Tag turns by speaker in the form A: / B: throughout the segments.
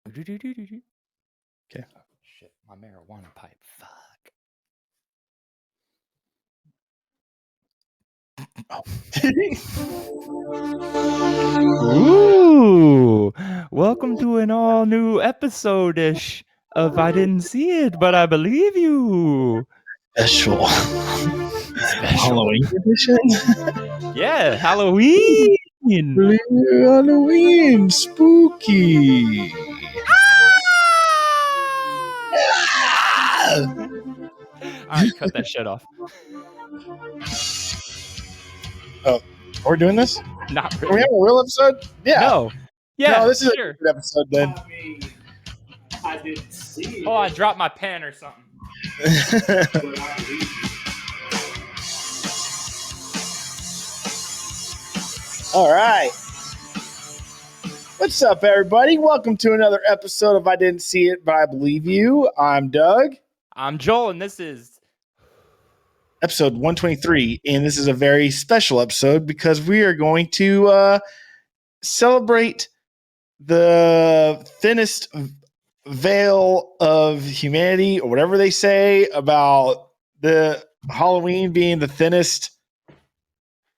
A: Okay.
B: Oh, shit, my marijuana pipe. Fuck.
A: Ooh, welcome to an all new episode-ish of I Didn't See It, but I Believe You.
B: Special. Halloween edition.
A: Yeah, Halloween.
B: Halloween, spooky.
A: All right, cut that shit off.
B: Oh, are we doing this?
A: Not
B: Are we
A: really.
B: having a real episode? Yeah.
A: No. Yeah.
B: No, this is
A: sure.
B: a good episode then.
C: I mean, I didn't see it.
A: Oh, I dropped my pen or something.
C: But I believe you.
B: All right. What's up, everybody? Welcome to another episode of I Didn't See It, but I Believe You. I'm Doug.
A: I'm Joel, and this is
B: Episode 123, and this is a very special episode because we are going to celebrate the thinnest veil of humanity, or whatever they say about the Halloween being the thinnest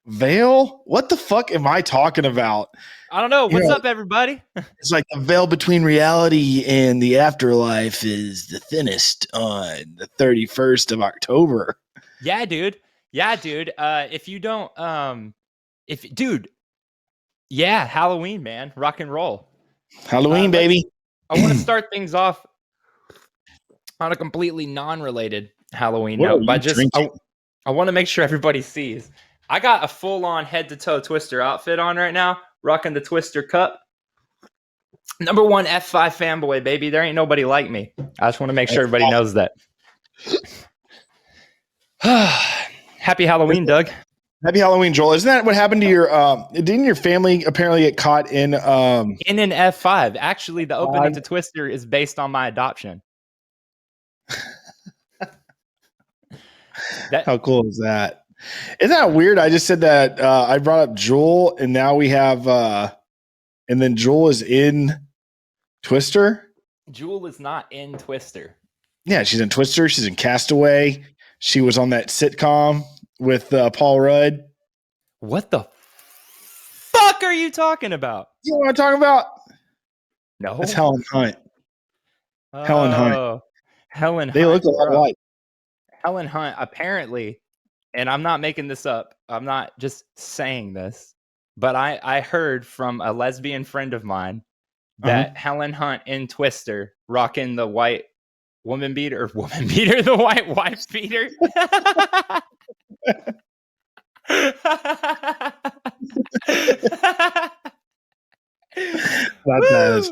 B: veil. What the fuck am I talking about?
A: I don't know. What's
B: Yeah.
A: up, everybody?
B: It's like the veil between reality and the afterlife is the thinnest on the 31st of October.
A: Yeah, dude. If you don't, yeah, Halloween, man, rock and roll.
B: Halloween, baby.
A: I want to start things off on a completely non-related Halloween
B: What are
A: note, but
B: you drinking?
A: I want to make sure everybody sees. I got a full-on head-to-toe Twister outfit on right now, rocking the Twister cup. Number one F5 fanboy, baby. There ain't nobody like me. I just want to make sure everybody knows that. Happy Halloween, Doug.
B: Happy Halloween, Joel. Isn't that what happened to your didn't your family apparently get caught in
A: In an F5. Actually, the opening to Twister is based on my adoption.
B: how cool is that? Isn't that weird? I just said that I brought up Joel, and now we have and then Joel is in Twister.
A: Jewel is not in Twister.
B: Yeah, she's in Twister, she's in Castaway. She was on that sitcom with Paul Rudd.
A: What the fuck are you talking about?
B: You know what I'm talking about?
A: No.
B: That's Helen Hunt. Helen Hunt.
A: Helen Hunt.
B: They look a lot
A: bro.
B: alike.
A: Helen Hunt, apparently, and I'm not making this up. I'm not just saying this, but I heard from a lesbian friend of mine that Helen Hunt in Twister rocking the white the white wife beater.
B: That's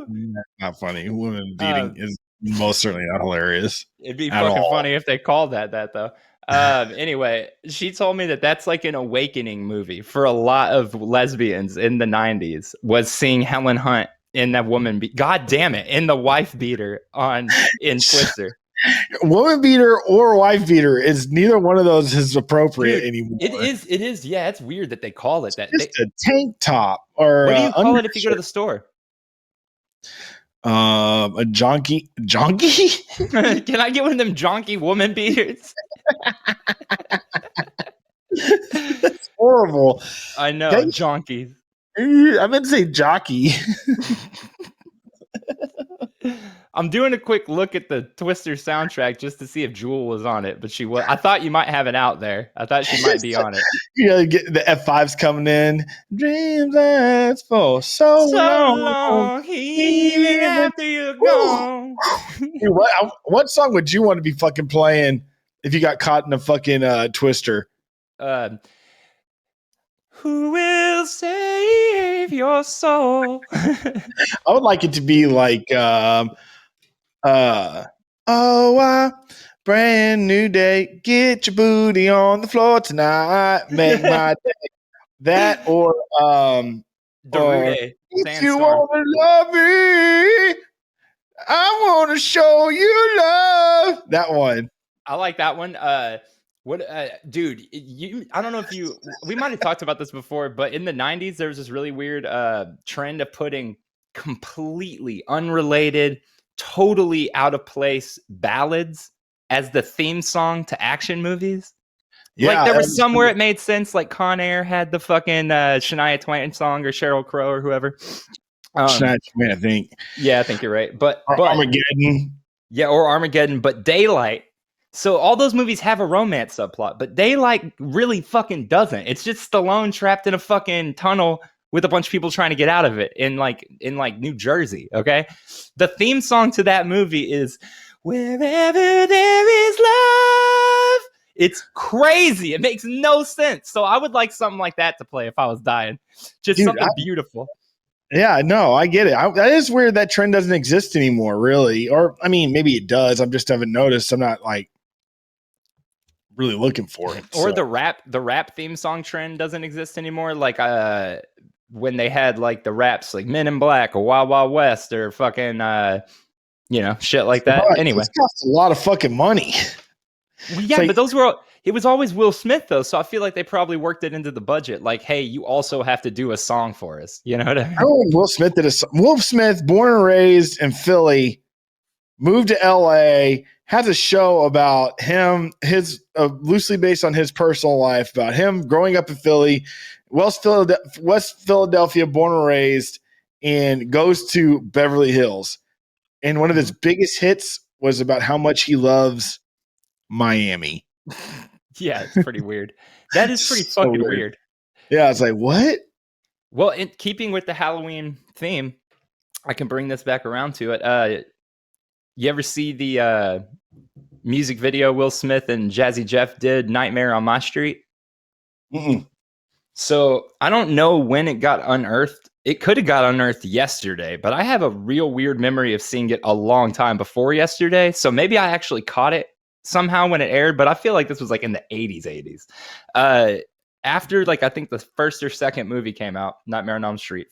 B: not funny. Women beating is most certainly not hilarious.
A: It'd be
B: At
A: fucking
B: all.
A: funny if they called that though. Anyway, she told me that that's like an awakening movie for a lot of lesbians in the 90s, was seeing Helen Hunt in that God damn it, in the wife beater in Twister.
B: Woman beater or wife beater is neither one of those is appropriate anymore.
A: It is. Yeah, it's weird that they call it that.
B: Just a tank top or
A: what do you call it if you go to the store?
B: A jonky.
A: Can I get one of them jonky woman beaters?
B: That's horrible.
A: I know,
B: They-
A: jonkies.
B: I meant to say jockey.
A: I'm doing a quick look at the Twister soundtrack just to see if Jewel was on it, but she was. I thought you might have it out there. I thought she might be on it.
B: You know, get the F5s coming in. Dreams last for so long.
A: Even after you're gone.
B: Dude, what song would you want to be fucking playing if you got caught in a fucking Twister?
A: Who will save your soul?
B: I would like it to be like brand new day, get your booty on the floor tonight, make my day. That or
A: Darude,
B: if you
A: Sandstorm.
B: want to love me, I want to show you love. That one.
A: I like that one. Dude, I don't know if we might have talked about this before, but in the 90s, there was this really weird trend of putting completely unrelated, totally out of place ballads as the theme song to action movies.
B: Yeah,
A: Like there
B: that
A: was
B: was
A: some where it made sense, like Con Air had the fucking Shania Twain song or Sheryl Crow or whoever.
B: Shania Twain, I think.
A: Yeah, I think you're right. But
B: Armageddon.
A: yeah, or Armageddon, but Daylight. So all those movies have a romance subplot, but Daylight really fucking doesn't. It's just Stallone trapped in a fucking tunnel with a bunch of people trying to get out of it in New Jersey, okay? The theme song to that movie is Wherever There Is Love. It's crazy. It makes no sense. So I would like something like that to play if I was dying. Just
B: Dude,
A: something beautiful.
B: Yeah, no, I get it. That is weird that trend doesn't exist anymore, really. Or, I mean, maybe it does. I'm just haven't noticed. I'm not like really looking for it.
A: Or
B: so.
A: the rap theme song trend doesn't exist anymore. Like when they had like the raps like Men in Black or Wild Wild West or fucking shit like that.
B: Right,
A: Anyway,
B: this costs a lot of fucking money.
A: well, yeah,
B: like,
A: but those were it was always Will Smith though, so I feel like they probably worked it into the budget. Like, hey, you also have to do a song for us. You know what I mean?
B: I don't think Will Smith did Will Smith, born and raised in Philly, moved to LA, has a show about him, his loosely based on his personal life, about him growing up in Philly, West Philadelphia, born and raised, and goes to Beverly Hills. And one of his biggest hits was about how much he loves Miami.
A: Yeah, it's pretty weird. That is pretty
B: So
A: fucking weird.
B: Yeah, it's like, what?
A: Well, in keeping with the Halloween theme, I can bring this back around to it. You ever see the music video Will Smith and Jazzy Jeff did, Nightmare on My Street?
B: Mm-mm.
A: So I don't know when it got unearthed. It could have got unearthed yesterday, but I have a real weird memory of seeing it a long time before yesterday. So maybe I actually caught it somehow when it aired, but I feel like this was like in the 80s. After like I think the first or second movie came out, Nightmare on Elm Street,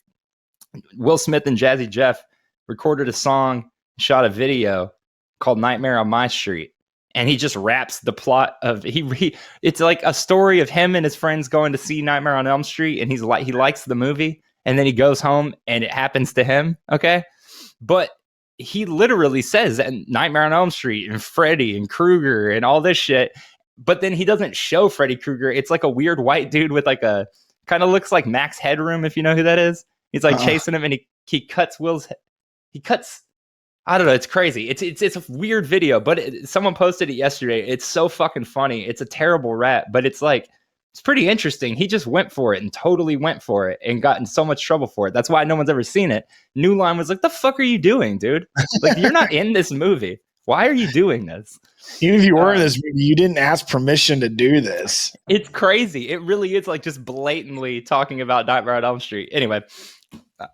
A: Will Smith and Jazzy Jeff recorded a song, shot a video called Nightmare on My Street. And he just raps the plot of it's like a story of him and his friends going to see Nightmare on Elm Street, and he likes the movie, and then he goes home and it happens to him, okay? But he literally says that Nightmare on Elm Street and Freddy and Krueger and all this shit, but then he doesn't show Freddy Krueger. It's like a weird white dude with like a kind of looks like Max Headroom, if you know who that is. He's like chasing him, and he cuts I don't know. It's crazy. It's a weird video, but someone posted it yesterday. It's so fucking funny. It's a terrible rap, but it's pretty interesting. He just went for it and totally went for it and got in so much trouble for it. That's why no one's ever seen it. New Line was like, "The fuck are you doing, dude? Like, you're not in this movie. Why are you doing this?"
B: Even if you were in this movie, you didn't ask permission to do this.
A: It's crazy. It really is like just blatantly talking about Nightmare on Elm Street. Anyway,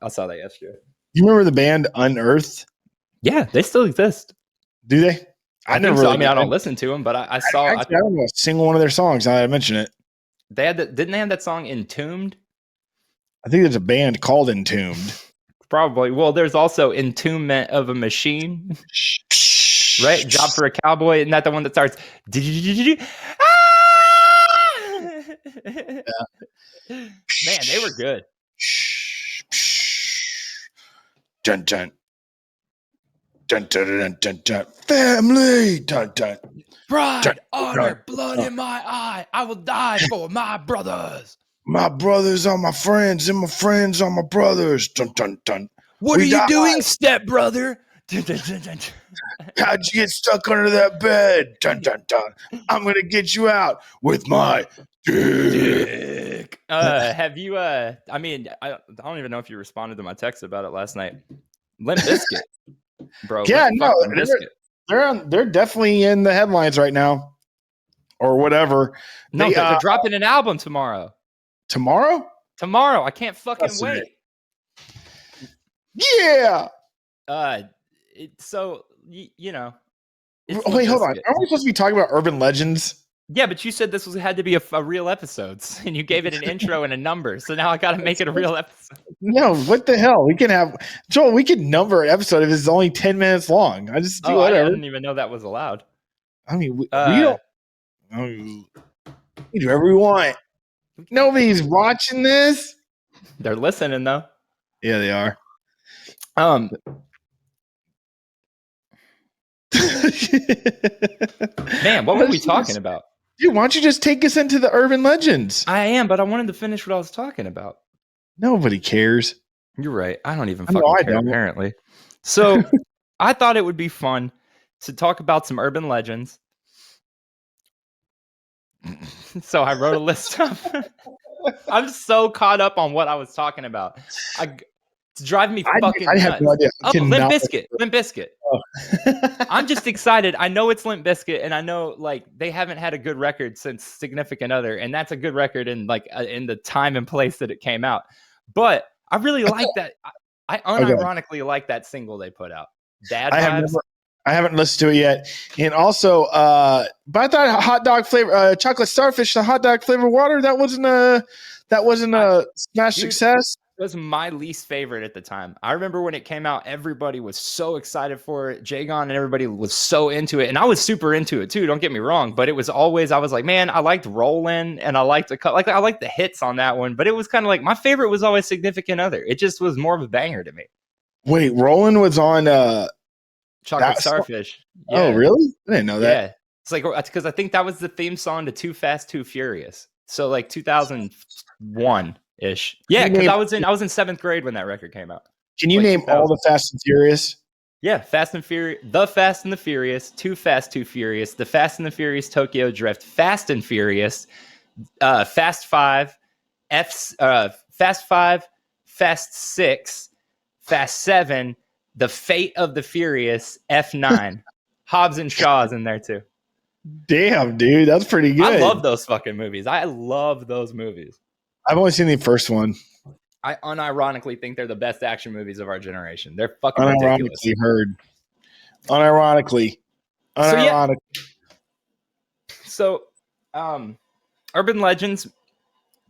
A: I saw that yesterday.
B: You remember the band Unearthed?
A: Yeah, they still exist.
B: Do they?
A: I never. Really, I mean, I don't listen to them, but I saw.
B: I don't know a single one of their songs. Now that I mention it,
A: didn't they have that song Entombed?
B: I think there's a band called Entombed.
A: Probably. Well, there's also Entombment of a Machine, right? Job for a Cowboy. Isn't that the one that starts? Man, they were good.
B: Dun dun. Dun, dun, dun, dun, dun. Family. Dun, dun.
A: Pride,
B: dun,
A: honor,
B: dun,
A: blood in my eye. I will die for my brothers.
B: My brothers are my friends, and my friends are my brothers. Dun, dun, dun.
A: What are you doing, stepbrother? Dun, dun, dun, dun.
B: How'd you get stuck under that bed? Dun, dun, dun. I'm going to get you out with my dick.
A: Have you, I mean, I don't even know if you responded to my text about it last night. Limp Bizkit. Bro,
B: yeah, no, they're definitely in the headlines right now, or whatever.
A: No, they're dropping an album tomorrow.
B: Tomorrow?
A: Tomorrow. I can't fucking wait.
B: Yeah.
A: So you know.
B: Wait, hold on. Aren't we supposed to be talking about urban legends?
A: Yeah, but you said this had to be a real episode, and you gave it an intro and a number. So now I got to make it a real episode. No,
B: what the hell? We can have Joel. We can number an episode if it's only 10 minutes long. I just do whatever.
A: I didn't even know that was allowed.
B: I mean, we don't. We do whatever we want. Nobody's watching this.
A: They're listening though.
B: Yeah, they are.
A: Man, what were we talking about?
B: Dude, why don't you just take us into the urban legends?
A: I am, but I wanted to finish what I was talking about.
B: Nobody cares.
A: You're right. I don't even
B: I know
A: fucking
B: I
A: care,
B: don't.
A: apparently. So I thought it would be fun to talk about some urban legends. So I wrote a list of. I'm so caught up on what I was talking about. It's driving me fucking
B: I
A: nuts.
B: have no idea.
A: Oh, Limp Bizkit. Limp Bizkit.
B: Oh.
A: I'm just excited. I know it's Limp Bizkit, and I know like they haven't had a good record since Significant Other, and that's a good record in like in the time and place that it came out. But I really like that. I unironically like that single they put out. Dad Vibes.
B: I haven't listened to it yet. And also, but I thought hot dog flavor, chocolate starfish, the hot dog flavor water, that wasn't a smash success.
A: It was my least favorite at the time. I remember when it came out, everybody was so excited for it. Jagon and everybody was so into it. And I was super into it too, don't get me wrong. But it was always, I was like, man, I liked Rollin' and I liked I liked the hits on that one. But it was kind of like, my favorite was always Significant Other. It just was more of a banger to me.
B: Wait, Rollin' was on
A: Chocolate Starfish.
B: Yeah. Oh, really? I didn't know that.
A: Yeah. It's like, because I think that was the theme song to Too Fast, Too Furious. So like 2001-ish. Yeah, because I was in 7th grade when that record came out.
B: Can you name all the Fast and Furious?
A: Yeah, Fast and Furious, The Fast and the Furious, Too Fast, Too Furious, The Fast and the Furious Tokyo Drift, Fast and Furious, Fast 5, Fast 5, Fast 6, Fast 7, The Fate of the Furious, F9. Hobbs and Shaw's in there too.
B: Damn, dude, that's pretty good.
A: I love those fucking movies. I love those movies.
B: I've only seen the first one.
A: I unironically think they're the best action movies of our generation. They're fucking ridiculous.
B: Unironically.
A: So, urban legends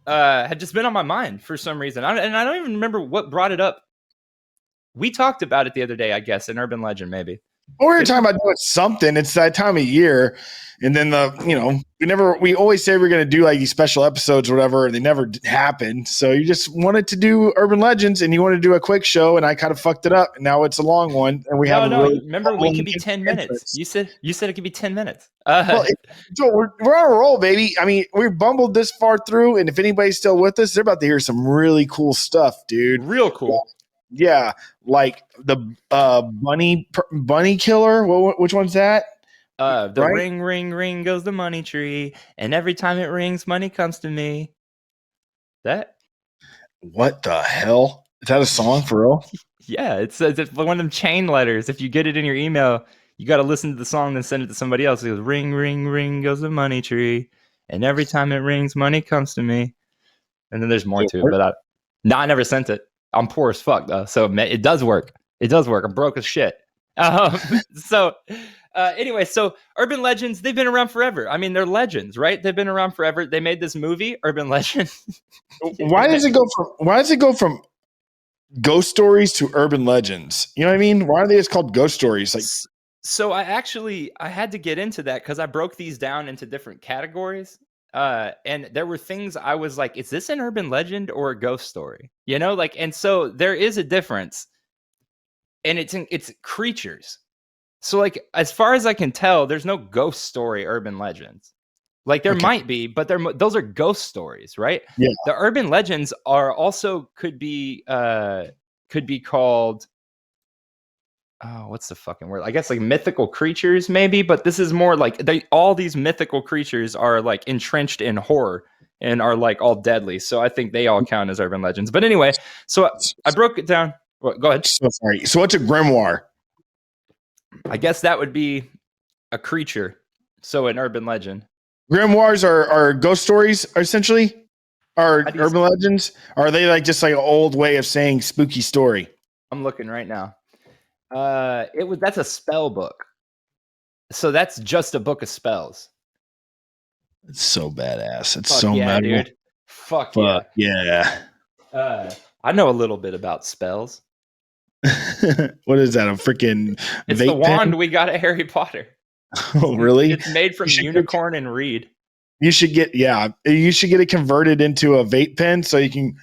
A: had just been on my mind for some reason. And I don't even remember what brought it up. We talked about it the other day, I guess, an urban legend, maybe.
B: Well, we were talking about doing something. It's that time of year. And then we always say we're going to do like these special episodes or whatever, and they never happen. So you just wanted to do urban legends and you wanted to do a quick show, and I kind of fucked it up. And now it's a long one. And we
A: remember we could be 10 minutes. You said it could be 10 minutes.
B: So we're on a roll, baby. I mean, we bumbled this far through, and if anybody's still with us, they're about to hear some really cool stuff, dude.
A: Real cool.
B: Yeah, like the bunny killer. Which one's that?
A: The ring, ring, ring goes the money tree, and every time it rings, money comes to me. That?
B: What the hell? Is that a song for real?
A: Yeah, it's one of them chain letters. If you get it in your email, you got to listen to the song, then send it to somebody else. It goes, ring, ring, ring goes the money tree, and every time it rings, money comes to me. And then there's more to it, but I never sent it. I'm poor as fuck though, so it does work. It does work. I'm broke as shit. Anyway, so urban legends, they've been around forever. I mean, they're legends, right? They've been around forever. They made this movie, Urban Legend.
B: Why does it go from ghost stories to urban legends? You know what I mean? Why are they just called ghost stories? Like,
A: so I had to get into that because I broke these down into different categories. And there were things I was like, is this an urban legend or a ghost story? You know, like, and so there is a difference, and it's creatures. So like, as far as I can tell, there's no ghost story urban legends. Like there might be, but those are ghost stories, right?
B: Yeah.
A: The urban legends are also could be called, oh, what's the fucking word? I guess like mythical creatures, maybe. But this is more like all these mythical creatures are like entrenched in horror and are like all deadly. So I think they all count as urban legends. But anyway, so I broke it down. Well, go ahead.
B: So sorry. So what's a grimoire?
A: I guess that would be a creature. So an urban legend.
B: Grimoires are ghost stories, essentially. Are urban legends? Or are they like just like an old way of saying spooky story?
A: I'm looking right now. That's a spell book. So that's just a book of spells.
B: It's so badass. It's
A: Fuck
B: so
A: yeah,
B: metal.
A: dude. Fuck yeah. I know a little bit about spells.
B: What is that? A freaking
A: It's
B: vape
A: the wand
B: pen?
A: we got at Harry Potter.
B: Oh, really?
A: It's made from unicorn and reed.
B: You should get it converted into a vape pen so you can.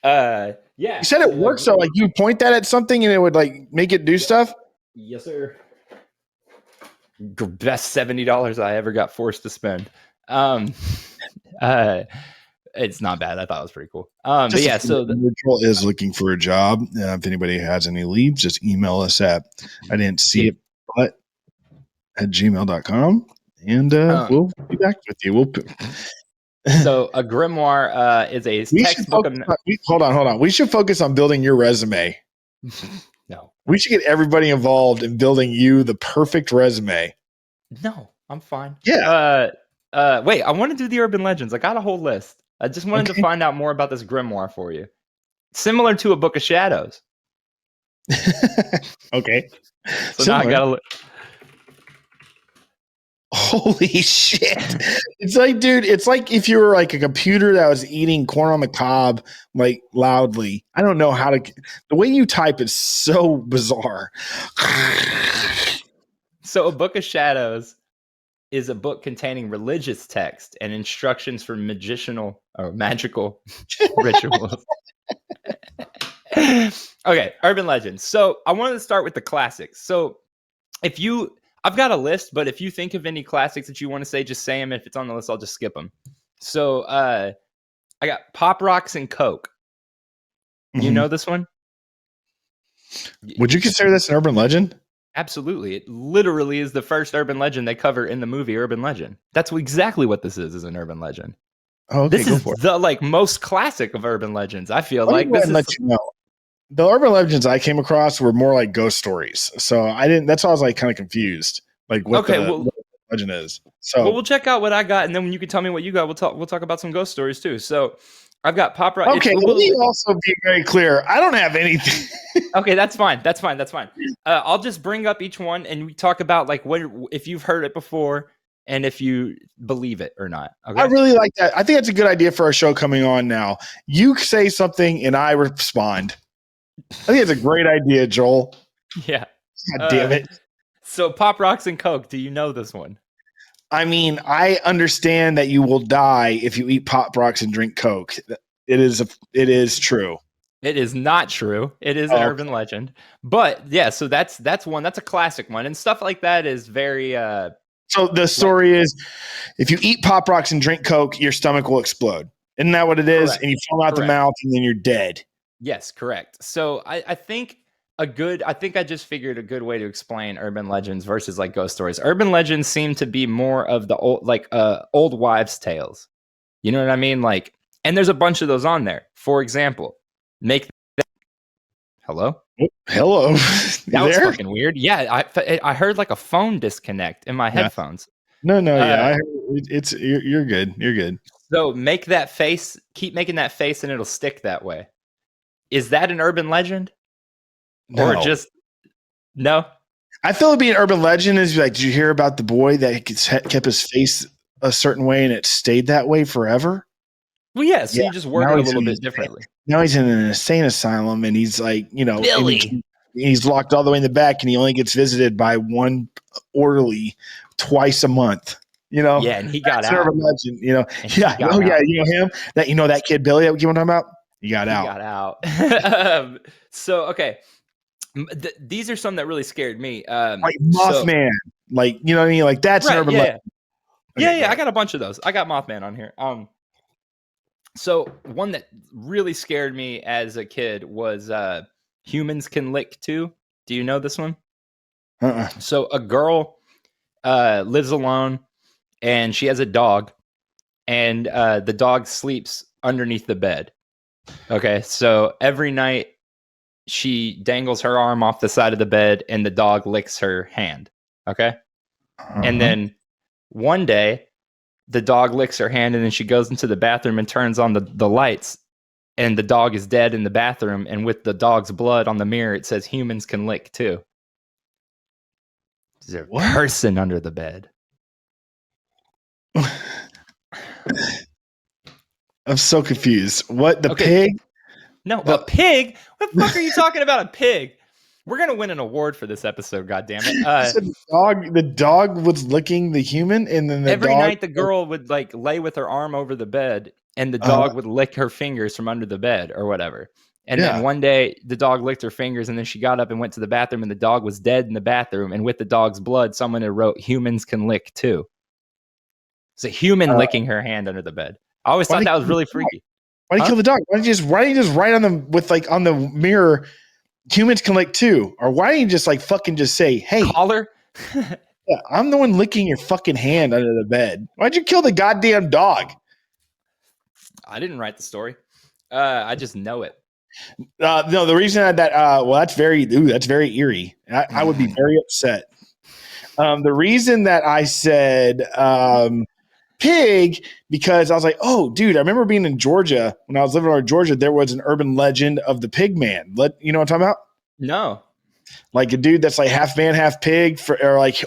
A: Yeah.
B: You said it works, so like you point that at something and it would like make it do stuff.
A: Yes, sir. Best $70 I ever got forced to spend. It's not bad. I thought it was pretty cool. But yeah, so
B: Virtual is looking for a job. If anybody has any leads, just email us at I didn't see it, but at gmail.com. And we'll be back with you.
A: So a grimoire is a textbook of...
B: Hold on. We should focus on building your resume.
A: No.
B: We should get everybody involved in building you the perfect resume.
A: No, I'm fine.
B: Yeah.
A: Wait, I want to do the urban legends. I got a whole list. I just wanted to find out more about this grimoire for you. Similar to a Book of Shadows.
B: Okay.
A: So now I got to look.
B: Holy shit. It's like, dude, it's like if you were like a computer that was eating corn on the cob, like loudly. I don't know how to, the way you type is so bizarre.
A: So a Book of Shadows is a book containing religious text and instructions for magical rituals. Okay, urban legends. So I wanted to start with the classics. So I've got a list, but if you think of any classics that you want to say, just say them. If it's on the list, I'll just skip them. So I got Pop Rocks and Coke. You know this one?
B: Would you consider this an urban legend?
A: Absolutely. It literally is the first urban legend they cover in the movie Urban Legend. That's exactly what this is an urban legend.
B: Oh, okay,
A: this is the most classic of urban legends. I feel like
B: this is... you know. The urban legends I came across were more like ghost stories. So I didn't, that's why I was like kind of confused. Like what the legend is. So
A: we'll check out what I got, and then when you can tell me what you got, we'll talk about some ghost stories too. So I've got Pop Rock.
B: Okay, let me also be very clear. I don't have anything.
A: Okay, that's fine. I'll just bring up each one and we talk about like what if you've heard it before and if you believe it or not. Okay?
B: I really like that. I think that's a good idea for our show coming on now. You say something and I respond. I think it's a great idea, Joel.
A: Yeah.
B: God damn it.
A: So Pop Rocks and Coke, do you know this one?
B: I mean, I understand that you will die if you eat Pop Rocks and drink Coke. It is true.
A: It is not true. It is an urban legend. But yeah, so that's one. That's a classic one. And stuff like that is very
B: so the story is if you eat Pop Rocks and drink Coke, your stomach will explode. Isn't that what it is? Correct. And you fall out the mouth and then you're dead.
A: Yes, correct. So I think I just figured a good way to explain urban legends versus like ghost stories. Urban legends seem to be more of the old wives' tales. You know what I mean? Like, and there's a bunch of those on there. For example, hello?
B: Hello.
A: That was fucking weird. Yeah, I heard like a phone disconnect in my headphones.
B: No, I heard you're good. You're good.
A: So make that face, keep making that face and it'll stick that way. Is that an urban legend?
B: No.
A: Or just no?
B: I feel it'd be an urban legend is like, did you hear about the boy that kept his face a certain way and it stayed that way forever?
A: Well, yeah, so you just work it a little bit differently.
B: Now he's in an insane asylum and he's like,
A: Billy.
B: He's locked all the way in the back and he only gets visited by one orderly twice a month. Yeah,
A: and he got out.
B: Urban legend, Yeah. Oh, yeah. You know him? That kid Billy that you want to talk about? He got
A: out. So, okay. These are some that really scared me.
B: Like Mothman. Like, you know what I mean? Like that's an urban legend.
A: Okay, yeah. I got a bunch of those. I got Mothman on here. So one that really scared me as a kid was Humans Can Lick Too. Do you know this one? So a girl lives alone and she has a dog and the dog sleeps underneath the bed. Okay, so every night she dangles her arm off the side of the bed and the dog licks her hand. Okay. And then one day the dog licks her hand and then she goes into the bathroom and turns on the lights and the dog is dead in the bathroom. And with the dog's blood on the mirror, it says humans can lick too. There's a person under the bed.
B: I'm so confused. What, the pig?
A: No, a pig? What the fuck are you talking about, a pig? We're going to win an award for this episode, goddammit.
B: The dog was licking the human, and then
A: every night the girl would like lay with her arm over the bed, and the dog would lick her fingers from under the bed or whatever. And
B: Yeah.
A: then one day the dog licked her fingers, and then she got up and went to the bathroom, and the dog was dead in the bathroom. And with the dog's blood, someone had wrote, "Humans can lick too." It's a human licking her hand under the bed. I always
B: Why
A: thought
B: did
A: that
B: he
A: was
B: kill
A: really
B: the dog?
A: freaky.
B: Why do you kill the dog? Why don't you just write on them with like on the mirror, "Humans can lick too"? Or why don't you just like fucking just say, "Hey,
A: Collar?
B: yeah, I'm the one licking your fucking hand under the bed. Why'd you kill the goddamn dog?"
A: I didn't write the story. I just know it.
B: No, the reason that's very eerie. I would be very upset. The reason that I said pig, because I was like, oh, dude, I remember being in Georgia when I was living in Georgia. There was an urban legend of the pig man. You know what I'm talking about?
A: No.
B: Like a dude that's like half man, half pig,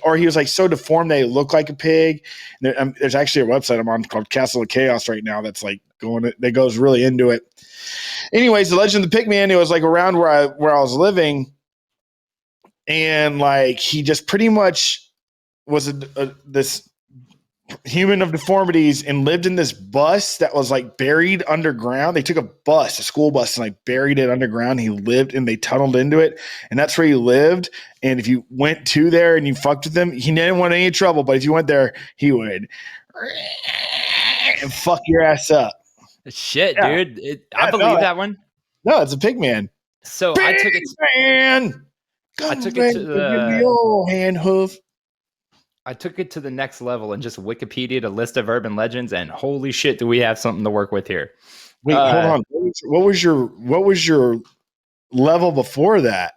B: or he was like so deformed they look like a pig. There's actually a website I'm on called Castle of Chaos right now that's like that goes really into it. Anyways, the legend of the pig man, it was like around where I was living, and like he just pretty much was this human of deformities and lived in this bus that was like buried underground. They took a school bus, and like buried it underground. He lived, and they tunneled into it, and that's where he lived. And if you went to there and you fucked with him, he didn't want any trouble. But if you went there, he would and fuck your ass up.
A: Shit,
B: Yeah.
A: dude. I believe that one.
B: No, it's a pig man.
A: So
B: Pig
A: I took it.
B: Man,
A: I took it to
B: the old hand hoof.
A: I took it to the next level and just Wikipedia'd a list of urban legends, and holy shit, do we have something to work with here?
B: Wait, hold on. What was your level before that?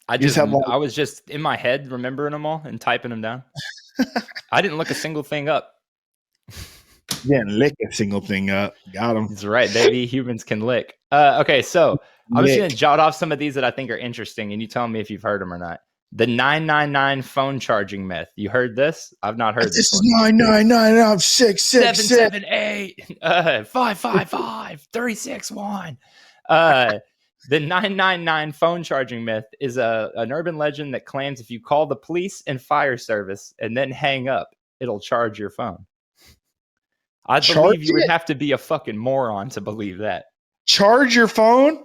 A: I was just in my head remembering them all and typing them down. I didn't look a single thing up.
B: You didn't lick a single thing up. Got him.
A: That's right, baby. Humans can lick. Okay, so I'm just going to jot off some of these that I think are interesting, and you tell me if you've heard them or not. The 999 phone charging myth. You heard this? I've not heard this.
B: This is 999. I'm 666
A: 778 555 361. The 999 phone charging myth is an urban legend that claims if you call the police and fire service and then hang up, it'll charge your phone. I believe you would have to be a fucking moron to believe that.
B: Charge your phone?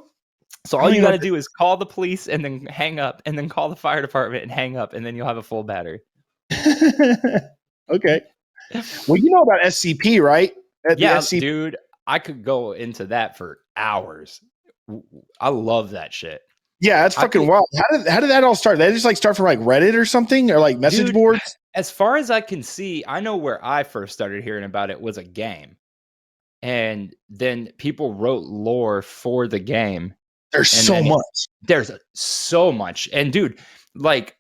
A: So all you got to do is call the police and then hang up, and then call the fire department and hang up, and then you'll have a full battery.
B: Okay. Well, you know about SCP, right?
A: Dude, I could go into that for hours. I love that shit.
B: Yeah, that's fucking wild. How did that all start? Did they just like start from like Reddit or something, or like message boards?
A: As far as I can see, I know where I first started hearing about it was a game, and then people wrote lore for the game.
B: There's so much.
A: There's so much. And dude, like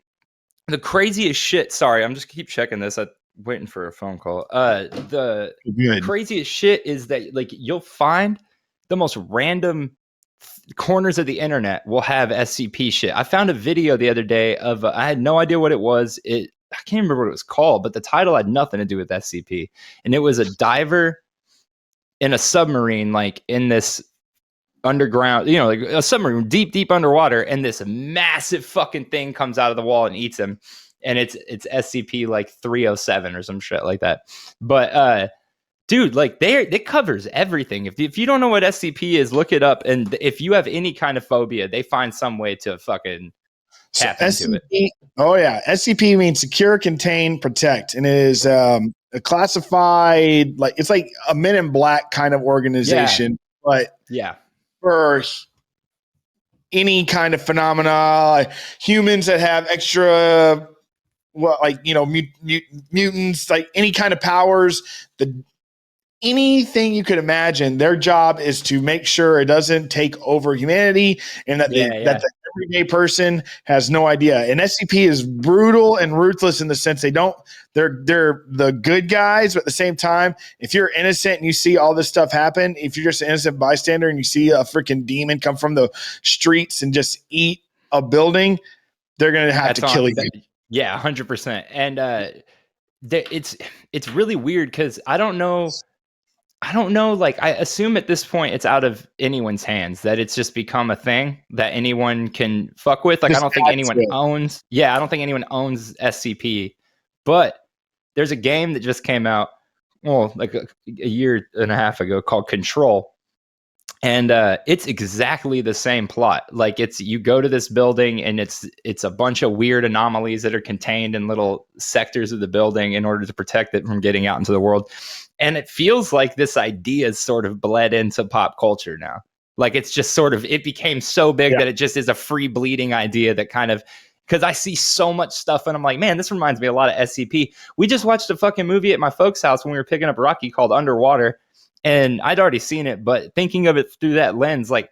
A: the craziest shit. Sorry, I'm just keep checking this. I'm waiting for a phone call. The craziest shit is that like you'll find the most random corners of the internet will have SCP shit. I found a video the other day of I had no idea what it was. I can't remember what it was called, but the title had nothing to do with SCP. And it was a diver in a submarine, like in this underground, like a submarine deep underwater, and this massive fucking thing comes out of the wall and eats him, and it's SCP like 307 or some shit like that. But dude, like it covers everything. If you don't know what SCP is, look it up, and if you have any kind of phobia, they find some way to fucking tap into it.
B: Oh yeah, SCP means secure, contain, protect, and it is a classified, like it's like a Men in Black kind of organization, but for any kind of phenomena, humans that have extra, mutants, like any kind of powers, anything you could imagine, their job is to make sure it doesn't take over humanity, and that that the everyday person has no idea. And SCP is brutal and ruthless in the sense they're the good guys, but at the same time, if you're innocent and you see all this stuff happen, if you're just an innocent bystander and you see a freaking demon come from the streets and just eat a building, they're gonna have to kill you.
A: Yeah, 100%. And it's really weird because I don't know. Like, I assume at this point it's out of anyone's hands, that it's just become a thing that anyone can fuck with. Like, I don't think anyone owns SCP, but there's a game that just came out well, like a year and a half ago called Control. And it's exactly the same plot. Like it's you go to this building and it's a bunch of weird anomalies that are contained in little sectors of the building in order to protect it from getting out into the world. And it feels like this idea is sort of bled into pop culture now. Like it's just sort of it became so big that it just is a free bleeding idea that kind of because I see so much stuff and I'm like, man, this reminds me a lot of SCP. We just watched a fucking movie at my folks' house when we were picking up Rocky called Underwater. And I'd already seen it, but thinking of it through that lens, like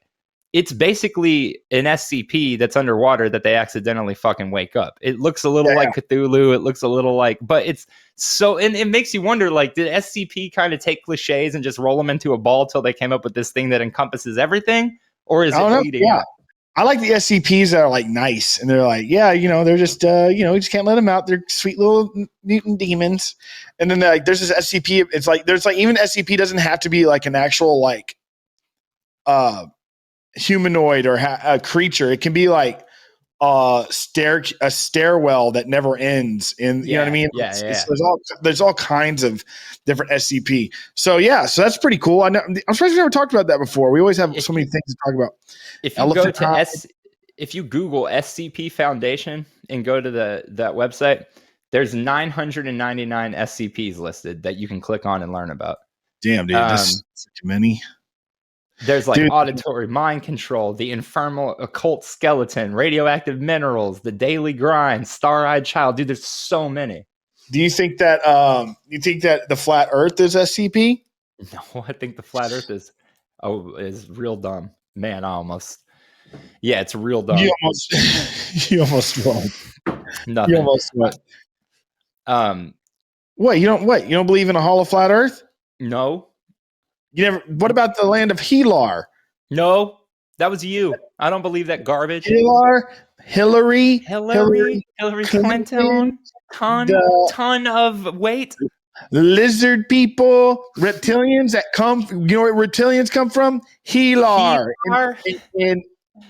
A: it's basically an SCP that's underwater that they accidentally fucking wake up. It looks a little like Cthulhu. It looks a little like, but it's so, and it makes you wonder, like, did SCP kind of take cliches and just roll them into a ball till they came up with this thing that encompasses everything? Or is it bleeding out?
B: I like the SCPs that are like nice and they're like, they're just, we just can't let them out. They're sweet little mutant demons. And then like, there's this SCP. It's like, there's like, even SCP doesn't have to be like an actual like, humanoid or a creature. It can be like a stairwell that never ends. And you know what I mean? There's all kinds of different SCP. So so that's pretty cool. I'm surprised we never talked about that before. We always have so many things to talk about.
A: If you go to if you Google SCP Foundation and go to that website, there's 999 SCPs listed that you can click on and learn about.
B: Damn, dude, that's too many.
A: There's like auditory mind control, the infernal occult skeleton, radioactive minerals, the daily grind, star-eyed child. Dude, there's so many.
B: Do you think that the flat Earth is SCP?
A: No, I think the flat Earth is real dumb. Man, it's real dumb.
B: You almost won.
A: Nothing.
B: You almost won. You don't believe in a hollow flat Earth?
A: No.
B: You never. What about the land of Helar?
A: No, that was you. I don't believe that garbage.
B: Hillary
A: Clinton, ton of weight.
B: Lizard people, reptilians that come. You know where reptilians come from? Helar.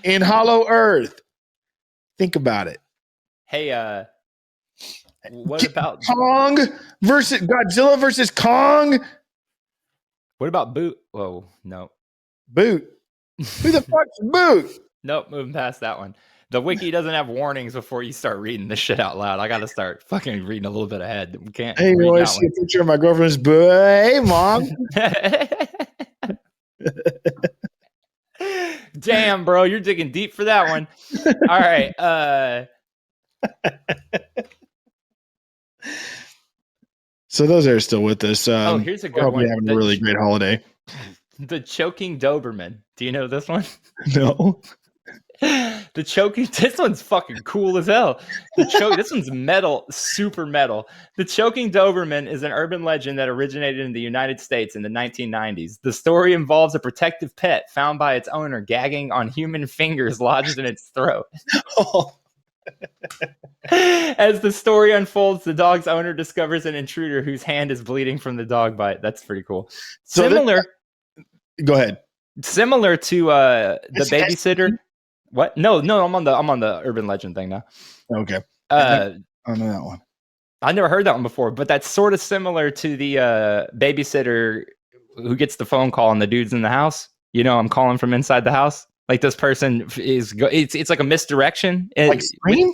B: In Hollow Earth. Think about it.
A: Hey, what about
B: Kong versus Godzilla versus Kong?
A: What about Boot? Whoa, no.
B: Boot. Who the fuck's Boot?
A: Nope, moving past that one. The wiki doesn't have warnings before you start reading this shit out loud. I got to start fucking reading a little bit ahead. We can't.
B: Hey, you want to see a picture of my girlfriend's boot? Hey, mom.
A: Damn, bro, you're digging deep for that one. All right.
B: So those are still with us.
A: Here's a good one.
B: Probably having a really great holiday.
A: The choking Doberman. Do you know this one?
B: No.
A: This one's fucking cool as hell. This one's metal, super metal. The choking Doberman is an urban legend that originated in the United States in the 1990s. The story involves a protective pet found by its owner gagging on human fingers lodged in its throat. As the story unfolds, the dog's owner discovers an intruder whose hand is bleeding from the dog bite. That's pretty cool.
B: Go ahead.
A: Similar to the babysitter. What? No, I'm on the urban legend thing now.
B: Okay. I don't know that one.
A: I never heard that one before, but that's sort of similar to the babysitter who gets the phone call and the dude's in the house. You know, I'm calling from inside the house. Like this person it's like a misdirection.
B: Like Scream?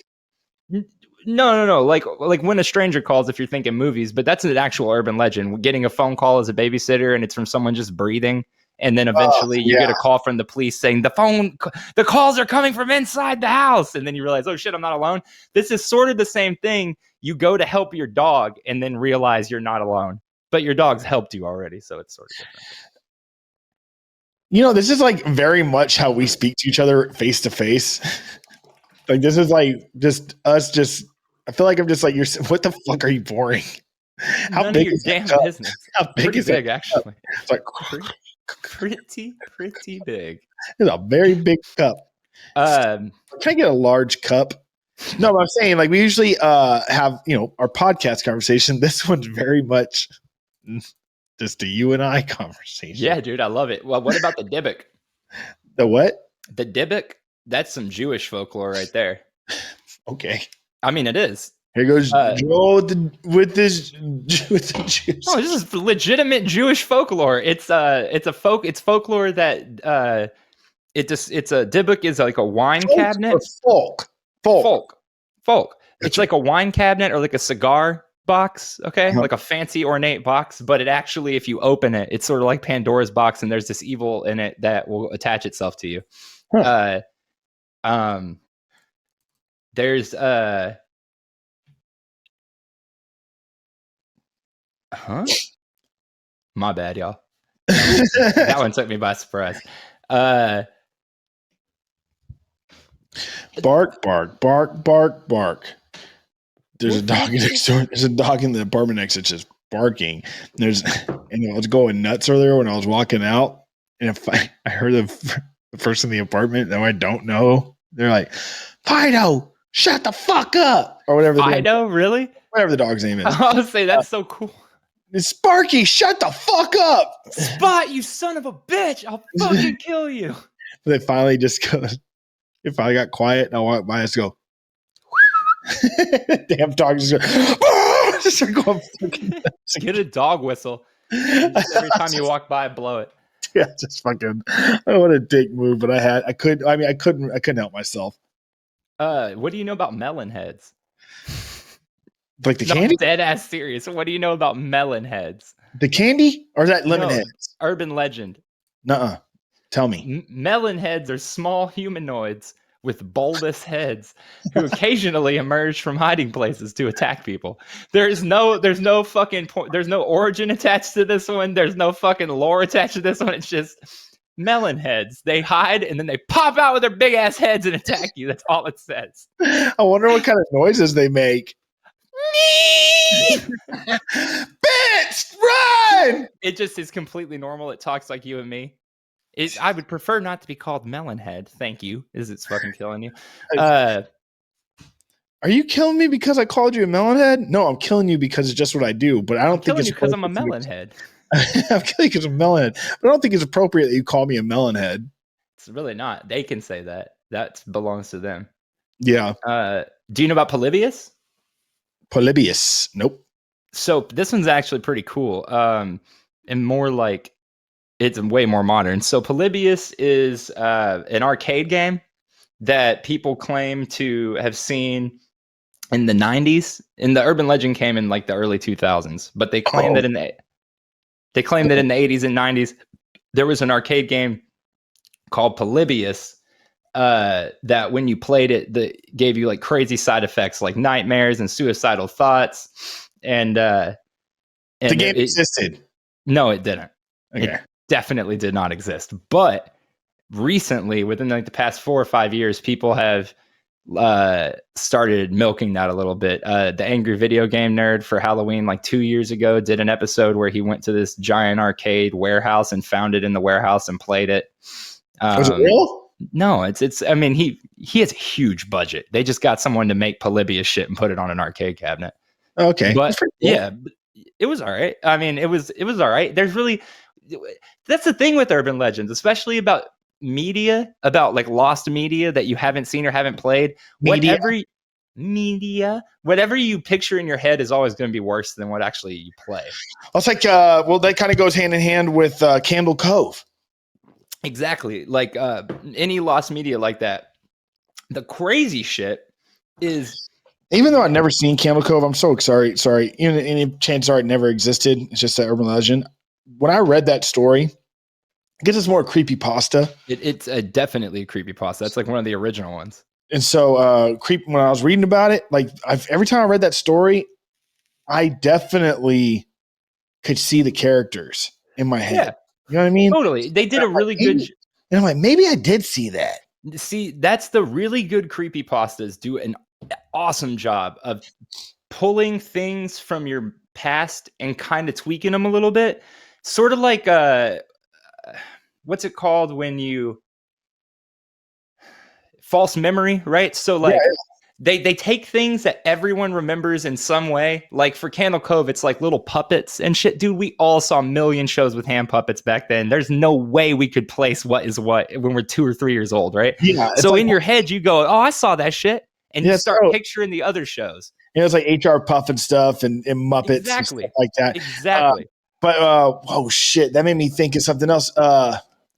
A: No. Like when a stranger calls, if you're thinking movies, but that's an actual urban legend. Getting a phone call as a babysitter and it's from someone just breathing. And then eventually you get a call from the police saying the calls are coming from inside the house. And then you realize, oh shit, I'm not alone. This is sort of the same thing. You go to help your dog and then realize you're not alone, but your dog's helped you already. So it's sort of different.
B: You know, this is like very much how we speak to each other face to face. Like this is like just us. I feel like I'm just like, what the fuck are you boring?
A: How big is your damn business? How big is it? Actually,
B: it's like
A: pretty big.
B: It's a very big cup. Can I get a large cup? No, but I'm saying like we usually have our podcast conversation. This one's very much just a you and I conversation.
A: Yeah, dude, I love it. Well, what about the Dybbuk?
B: The what?
A: The Dybbuk. That's some Jewish folklore right there.
B: Okay.
A: I mean, it is.
B: Here goes
A: Uh,
B: Joe with the juice.
A: Oh, this is legitimate Jewish folklore. It's folklore that it's a dybbuk is like a wine cabinet.
B: Folk.
A: It's like a wine cabinet or like a cigar box, okay?
B: Uh-huh.
A: Like a fancy ornate box, but it actually, if you open it, it's sort of like Pandora's box, and there's this evil in it that will attach itself to you.
B: Huh.
A: There's my bad, y'all. That one took me by surprise.
B: Bark, bark, bark, bark, bark. There's a dog next door. There's a dog in the apartment next to it just barking. And I was going nuts earlier when I was walking out, and if I heard the person in the apartment that I don't know, they're like, "Fido, shut the fuck up," or whatever.
A: Fido, really?
B: Whatever the dog's name is.
A: I would say that's so cool.
B: It's Sparky. Shut the fuck up,
A: Spot, you son of a bitch! I'll fucking kill you.
B: They finally just go. It finally got quiet, and I walk by and just go. Damn dog just go. Just going fucking nuts.
A: Get a dog whistle. Just every time you walk by, blow it.
B: Yeah, just fucking. I don't want a dick move, but I couldn't help myself.
A: What do you know about melon heads?
B: Like the
A: No,
B: candy?
A: dead ass serious. What do you know about melon heads?
B: The candy? Or is that lemon
A: No,
B: heads?
A: Urban legend.
B: Nuh-uh. Tell me.
A: Melon heads are small humanoids with bulbous heads who occasionally emerge from hiding places to attack people. There's no fucking point. There's no origin attached to this one. There's no fucking lore attached to this one. It's just melon heads. They hide and then they pop out with their big ass heads and attack you. That's all it says.
B: I wonder what kind of noises they make. Bitch, run!
A: It just is completely normal. It talks like you and me. I would prefer not to be called Melonhead. Thank you. It's fucking killing you.
B: Are you killing me because I called you a melonhead? No, I'm killing you because it's just what I do. But I don't think it's
A: because I'm a melonhead.
B: I'm killing you because I'm a melonhead. But I don't think it's appropriate that you call me a melonhead.
A: It's really not. They can say that. That belongs to them.
B: Yeah.
A: Do you know about Polybius?
B: Polybius. Nope.
A: So this one's actually pretty cool. And more like it's way more modern. So Polybius is an arcade game that people claim to have seen in the 90s. And the urban legend came in like the early 2000s, but they claim that in the 80s and 90s there was an arcade game called Polybius that when you played it, that gave you like crazy side effects like nightmares and suicidal thoughts. And the
B: game existed.
A: No, it didn't.
B: Okay.
A: It definitely did not exist. But recently, within like the past 4 or 5 years, people have started milking that a little bit. The Angry Video Game Nerd for Halloween like 2 years ago did an episode where he went to this giant arcade warehouse and found it in the warehouse and played it.
B: Was it real?
A: No, it's. I mean, he has a huge budget. They just got someone to make Polybius shit and put it on an arcade cabinet.
B: Okay,
A: but
B: cool.
A: Yeah, it was all right. I mean, it was all right. That's the thing with urban legends, especially about media, about like lost media that you haven't seen or haven't played. Whatever you picture in your head is always going to be worse than what actually you play.
B: It's like, well, that kind of goes hand in hand with Candle Cove.
A: Exactly. Like any lost media like that. The crazy shit is,
B: even though I've never seen Candle Cove, I'm so sorry. Even any chances are it never existed. It's just an urban legend. When I read that story, I guess it's more creepypasta.
A: It's definitely a creepypasta. That's like one of the original ones.
B: And so when I was reading about it, like every time I read that story, I definitely could see the characters in my head. Yeah. You know what I mean?
A: Totally. They did a really good.
B: And I'm like, maybe I did see that.
A: See, that's the really good creepypastas do an awesome job of pulling things from your past and kind of tweaking them a little bit. Sort of like what's it called when you false memory, right? So like they take things that everyone remembers in some way. Like for Candle Cove, it's like little puppets and shit. Dude, we all saw a million shows with hand puppets back then. There's no way we could place what is what when we're 2 or 3 years old, right?
B: Yeah.
A: So like, in your head, you go, oh, I saw that shit. And you start picturing the other shows.
B: You know, it's like HR Puff and stuff and Muppets
A: Exactly.
B: and stuff like that.
A: Exactly.
B: But oh shit, that made me think of something else.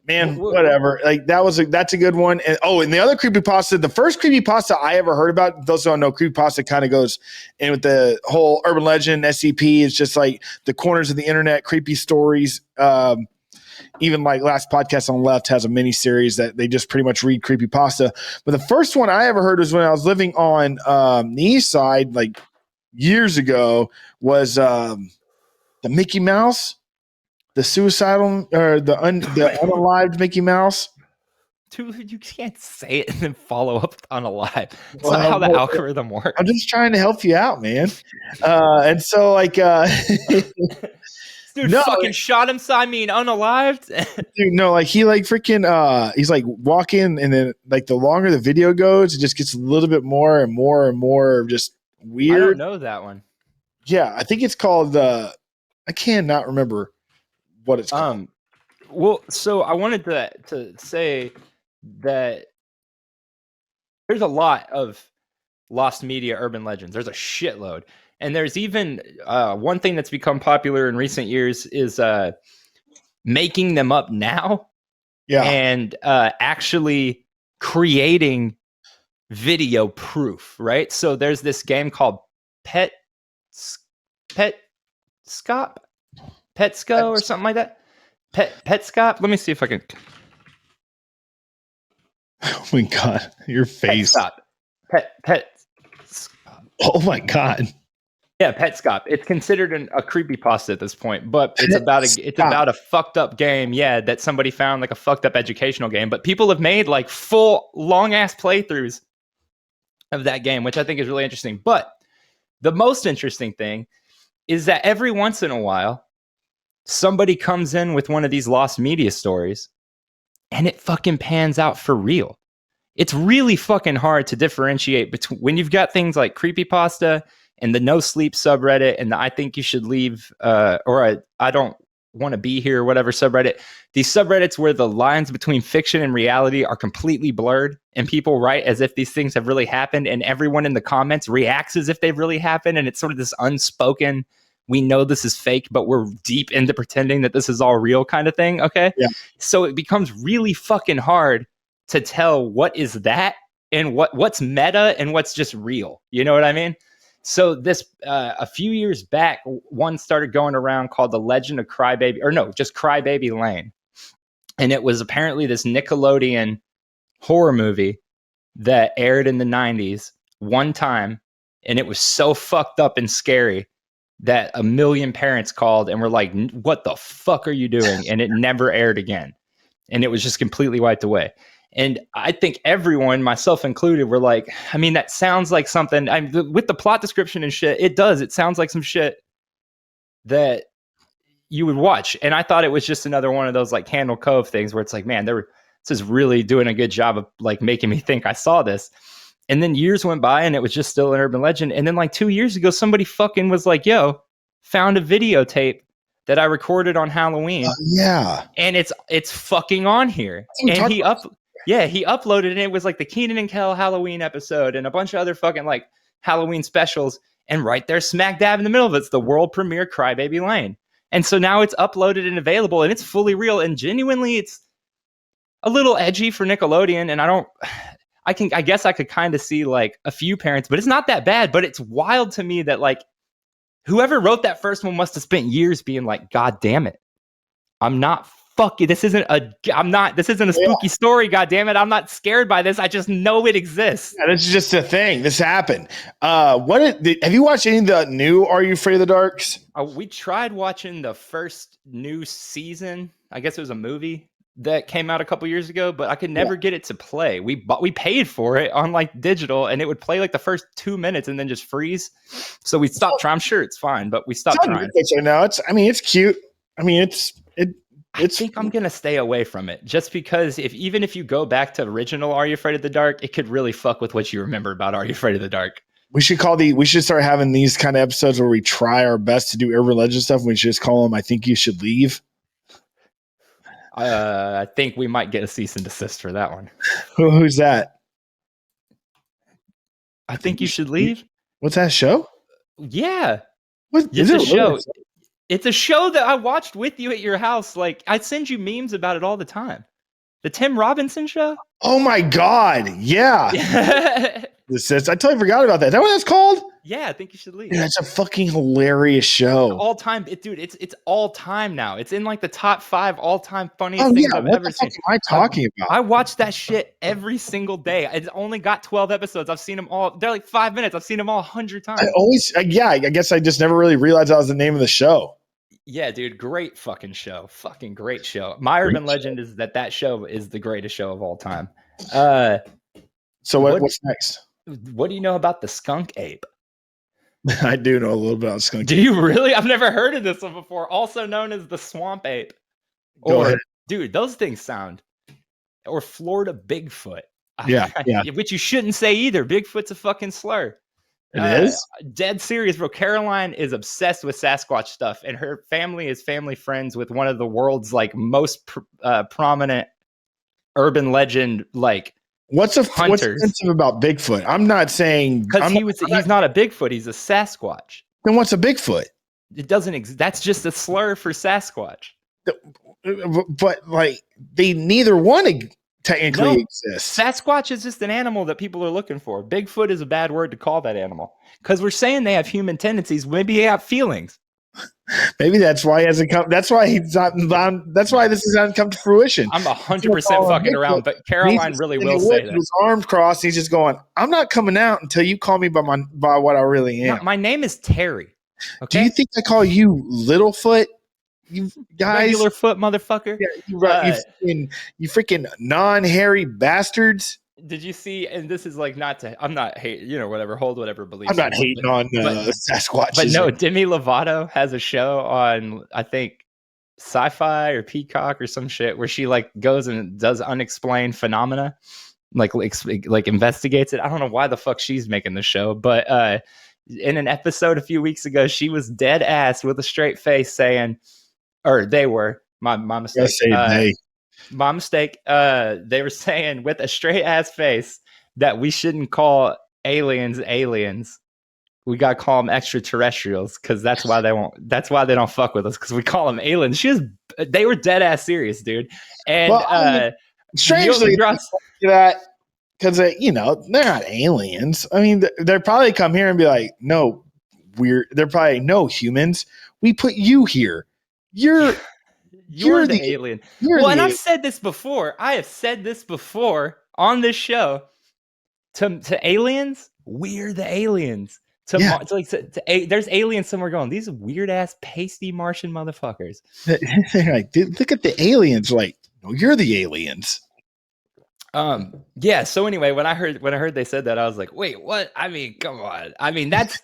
B: Man, whatever. Like that's a good one. And the other creepypasta, the first creepypasta I ever heard about, those who don't know, creepypasta kind of goes in with the whole urban legend, SCP. It's just like the corners of the internet, creepy stories. Even like last podcast on the left has a mini series that they just pretty much read creepypasta. But the first one I ever heard was when I was living on the east side, like years ago, was the Mickey Mouse. The suicidal or the unalived Mickey Mouse.
A: Dude, you can't say it and then follow up with unalive. It's not how the algorithm works.
B: I'm just trying to help you out, man. And so like
A: dude fucking shot him, so I mean unalived.
B: Dude, no, like he like freaking he's like walking, and then like the longer the video goes, it just gets a little bit more and more and more just weird.
A: I don't know that one.
B: Yeah, I think it's called I cannot remember what it's called.
A: Well, so I wanted to say that there's a lot of lost media urban legends. There's a shitload. And there's even one thing that's become popular in recent years is making them up now.
B: Yeah.
A: And actually creating video proof, right? So there's this game called Petsco or something like that. Petscop. Let me see if I can.
B: Oh my god, your face.
A: Petscop.
B: Oh my god.
A: Yeah, Petscop. It's considered a creepypasta at this point, but it's about a fucked up game. Yeah, that somebody found, like a fucked up educational game. But people have made like full long ass playthroughs of that game, which I think is really interesting. But the most interesting thing is that every once in a while, somebody comes in with one of these lost media stories and it fucking pans out for real. It's really fucking hard to differentiate between when you've got things like creepypasta and the no sleep subreddit and the I think you should leave or I don't want to be here or whatever subreddit. These subreddits where the lines between fiction and reality are completely blurred and people write as if these things have really happened and everyone in the comments reacts as if they've really happened, and it's sort of this unspoken, we know this is fake, but we're deep into pretending that this is all real kind of thing. Okay.
B: Yeah.
A: So it becomes really fucking hard to tell what is that and what's meta and what's just real. You know what I mean? So this, a few years back, one started going around called The Legend of Crybaby, or no, just Crybaby Lane. And it was apparently this Nickelodeon horror movie that aired in the 90s one time. And it was so fucked up and scary that 1 million parents called and were like, what the fuck are you doing? And it never aired again. And it was just completely wiped away. And I think everyone, myself included, were like, I mean, that sounds like something, with the plot description and shit, it does. It sounds like some shit that you would watch. And I thought it was just another one of those like Candle Cove things where it's like, man, this is really doing a good job of like making me think I saw this. And then years went by and it was just still an urban legend. And then like 2 years ago, somebody fucking was like, yo, found a videotape that I recorded on Halloween.
B: Yeah.
A: And it's fucking on here. And he uploaded it, and it was like the Keenan and Kel Halloween episode and a bunch of other fucking like Halloween specials. And right there, smack dab in the middle of it's the world premiere Crybaby Lane. And so now it's uploaded and available and it's fully real. And genuinely, it's a little edgy for Nickelodeon. And I guess I could kind of see like a few parents, but it's not that bad. But it's wild to me that like whoever wrote that first one must have spent years being like, God damn it. I'm not fucking, this isn't a spooky story. God damn it. I'm not scared by this. I just know it exists.
B: Yeah, this is just a thing. This happened. Have you watched any of the new Are You Afraid of the Darks?
A: We tried watching the first new season. I guess it was a movie that came out a couple years ago, but I could never get it to play. We paid for it on like digital, and it would play like the first 2 minutes and then just freeze. So we stopped trying. I'm sure it's fine, but we stopped trying.
B: Now it's cute. I
A: think I'm gonna stay away from it just because even if you go back to original Are You Afraid of the Dark, it could really fuck with what you remember about Are You Afraid of the Dark.
B: We should start having these kind of episodes where we try our best to do urban legend stuff. And we should just call them I Think You Should Leave.
A: I think we might get a cease and desist for that one.
B: Who's that?
A: I think you should leave.
B: What's that show?
A: Yeah.
B: What
A: It's
B: is
A: a
B: it?
A: show.
B: Really?
A: It's a show that I watched with you at your house. Like, I send you memes about it all the time. The Tim Robinson show?
B: Oh my God. Yeah.
A: Yeah,
B: I totally forgot about that. Is that what that's called?
A: I think you should leave.
B: Dude, that's a fucking hilarious show.
A: All time, dude, it's all time now. It's in like the top 5 all time funniest
B: Oh
A: things
B: yeah.
A: I've
B: What
A: ever
B: the fuck
A: seen.
B: am I talking about?
A: I watch that shit every single day. It's only got 12 episodes. I've seen them all. They're like 5 minutes. I've seen them all 100 times.
B: I guess I just never really realized that was the name of the show.
A: Yeah, dude, great fucking show. Fucking great show. My urban legend is that show is the greatest show of all time.
B: So what's next?
A: What do you know about the skunk ape?
B: I do know a little bit about skunk.
A: Do you really? I've never heard of this one before. Also known as the swamp ape.
B: Go ahead.
A: Dude, those things sound. Or Florida Bigfoot.
B: Yeah.
A: Which you shouldn't say either. Bigfoot's a fucking slur.
B: It is?
A: Dead serious, bro. Caroline is obsessed with Sasquatch stuff, and her family is family friends with one of the world's like most prominent urban legend like
B: What's
A: hunters.
B: offensive about Bigfoot? I'm not saying
A: because he's not a Bigfoot, he's a Sasquatch.
B: Then what's a Bigfoot?
A: It doesn't that's just a slur for Sasquatch.
B: But like they neither one technically exists.
A: Sasquatch is just an animal that people are looking for. Bigfoot is a bad word to call that animal because we're saying they have human tendencies. Maybe they have feelings.
B: Maybe that's why he hasn't come. That's why he's not. That's why this hasn't come to fruition.
A: I'm 100% fucking around, but Caroline really will say that.
B: His arms crossed. He's just going. I'm not coming out until you call me by what I really am.
A: No, my name is Terry. Okay?
B: Do you think I call you Littlefoot? You guys,
A: regular foot, motherfucker.
B: Yeah, you freaking non-hairy bastards.
A: Did you see? And this is like I'm not hate. Whatever. Hold whatever beliefs.
B: I'm not hating on Sasquatch.
A: But no, Demi Lovato has a show on I think Sci-Fi or Peacock or some shit where she like goes and does unexplained phenomena, like investigates it. I don't know why the fuck she's making the show, but in an episode a few weeks ago, she was dead ass with a straight face saying, or they were my mistake. My mistake. They were saying with a straight ass face that we shouldn't call aliens. We gotta call them extraterrestrials because that's why they won't. That's why they don't fuck with us because we call them aliens. They were dead ass serious, dude. And
B: strangely, that because they're not aliens. I mean, they're probably come here and be like, no, they're probably no humans. We put you here. You're
A: the alien. And I've said this before. I have said this before on this show. To aliens, we're the aliens. There's aliens somewhere going, these weird ass pasty Martian motherfuckers.
B: They're like, dude, look at the aliens. Like, no, you're the aliens.
A: Yeah. So anyway, when I heard they said that, I was like, wait, what? I mean, come on. I mean, that's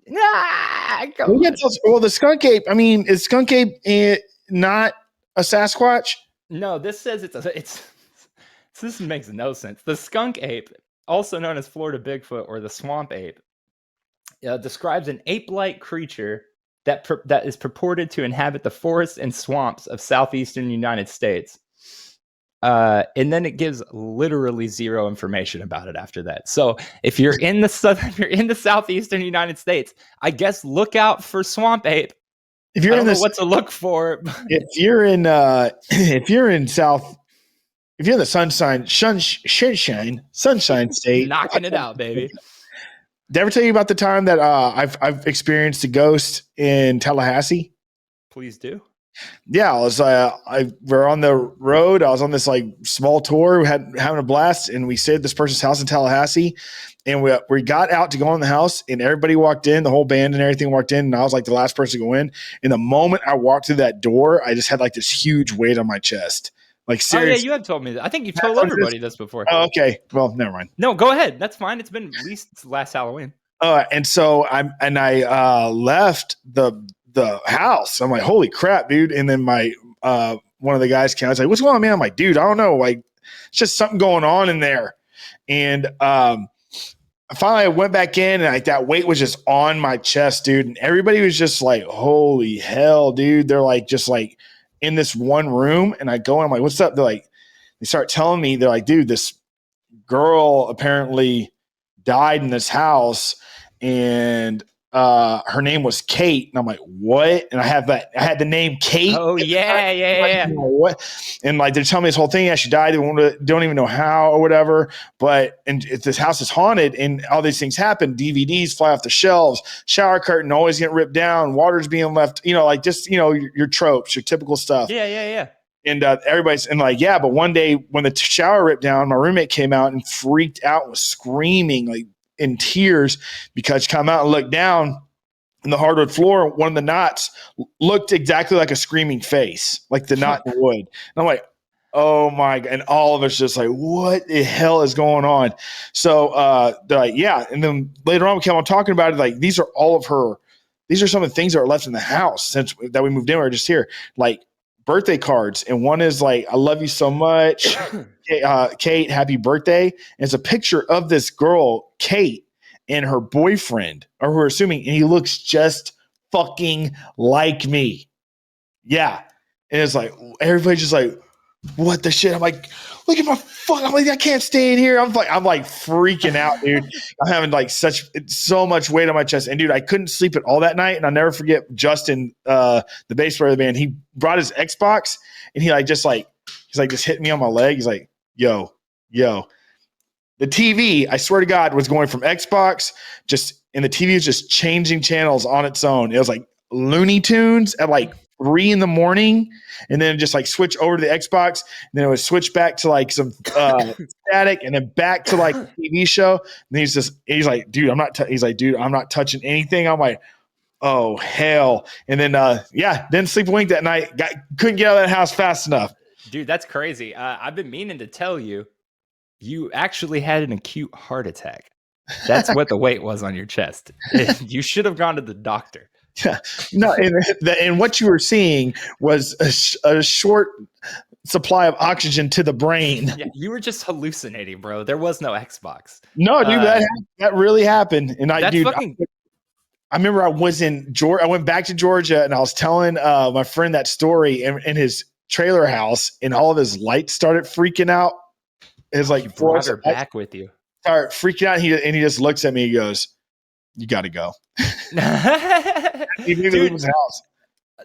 B: well, the skunk ape. I mean, is skunk ape not a Sasquatch?
A: No, this says this makes no sense. The skunk ape, also known as Florida Bigfoot or the swamp ape, describes an ape-like creature that is purported to inhabit the forests and swamps of southeastern United States. And then it gives literally zero information about it after that. So if you're in the southeastern United States, I guess look out for swamp ape.
B: If you're
A: what to look for.
B: If you're in the sunshine state,
A: knocking it out, baby.
B: Did I ever tell you about the time that I've experienced a ghost in Tallahassee?
A: Please do.
B: Yeah, I was we're on the road. I was on this like small tour. We having a blast, and we stayed at this person's house in Tallahassee. And we got out to go in the house, and everybody walked in. The whole band and everything walked in, and I was like the last person to go in. And the moment I walked through that door, I just had like this huge weight on my chest. Like seriously.
A: Oh yeah, you have told me that. I think you've told everybody this before.
B: Oh, okay. Well, never mind.
A: No, go ahead. That's fine. It's been at least last Halloween.
B: And so I left the house. I'm like, holy crap, dude. And then my one of the guys came. I was like, what's going on, man? I'm like, dude, I don't know. Like, it's just something going on in there. And finally I went back in, and like that weight was just on my chest, dude. And everybody was just like, holy hell, dude. They're like just like in this one room. And I go and I'm like, what's up? They're like, they start telling me, they're like, dude, this girl apparently died in this house. and her name was Kate, and I'm like, what? And I had the name Kate.
A: Oh yeah.
B: What? And like they're telling me this whole thing. Yeah, she died. They don't even know how or whatever. But and if this house is haunted and all these things happen, DVDs fly off the shelves, shower curtain always get ripped down, water's being left. Like just your tropes, your typical stuff.
A: Yeah.
B: And everybody's and like, yeah, but one day when the shower ripped down, my roommate came out and freaked out and was screaming like in tears because she come out and looked down in the hardwood floor. One of the knots looked exactly like a screaming face, like the knot in wood. And I'm like, oh my God. And all of us just like, what the hell is going on? So they're like, yeah. And then later on we came on talking about it. Like, these are some of the things that are left in the house since that we moved in. We're just here. Like, birthday cards, and one is like, I love you so much, Kate, happy birthday. And it's a picture of this girl, Kate, and her boyfriend, or we're assuming, and he looks just fucking like me. Yeah. And it's like, everybody's just like, what the shit? I'm like, look at my fuck. I'm like, I can't stay in here. I'm like freaking out, dude. I'm having like so much weight on my chest. And dude, I couldn't sleep at all that night. And I'll never forget Justin, the bass player of the band. He brought his Xbox and he's just hitting me on my leg. He's like, yo. The TV, I swear to God, was going from Xbox and the TV was just changing channels on its own. It was like Looney Tunes at like 3 a.m, and then just like switch over to the Xbox, and then it would switch back to like some static, and then back to like a TV show. And he's like, dude, I'm not touching anything. I'm like, oh hell. And then didn't sleep a wink that night. Couldn't get out of that house fast enough.
A: Dude, that's crazy. I've been meaning to tell you, you actually had an acute heart attack. That's what the weight was on your chest. You should have gone to the doctor.
B: Yeah, no, and what you were seeing was a short supply of oxygen to the brain.
A: Yeah, you were just hallucinating, bro. There was no Xbox.
B: No, dude, that really happened. And I remember I was in Georgia. I went back to Georgia, and I was telling my friend that story in his trailer house, and all of his lights started freaking out. It's like,
A: you brought her back with you.
B: Started freaking out, and he just looks at me. He goes, "You got to go." He didn't leave his house.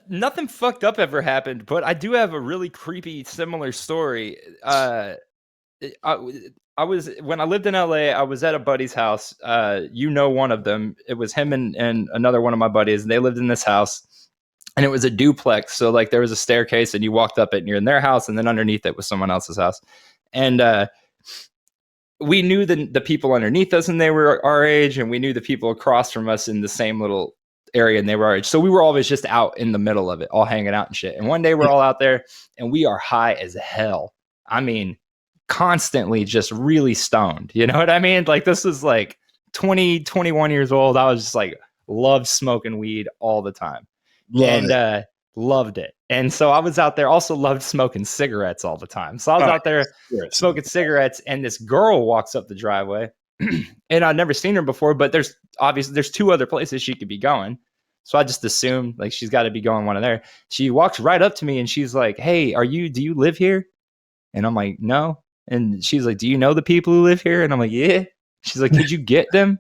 A: Nothing fucked up ever happened, but I do have a really creepy similar story. I was, when I lived in LA, I was at a buddy's house. One of them. It was him and another one of my buddies, and they lived in this house, and it was a duplex. So like there was a staircase, and you walked up it, and you're in their house, and then underneath it was someone else's house, and we knew the people underneath us, and they were our age, and we knew the people across from us in the same little area, and they were our age. So we were always just out in the middle of it, all hanging out and shit. And one day we're all out there, and we are high as hell. I mean, constantly just really stoned. You know what I mean? Like, this was like 20, 21 years old. I was just like, loved smoking weed all the time. Loved it. And so I was out there, also loved smoking cigarettes all the time. So I was out there smoking cigarettes, and this girl walks up the driveway, and I'd never seen her before, but there's 2 other places she could be going. So I just assumed like she's got to be going one of there. She walks right up to me, and she's like, "Hey, do you live here?" And I'm like, "No." And she's like, "Do you know the people who live here?" And I'm like, "Yeah." She's like, "Could you get them?"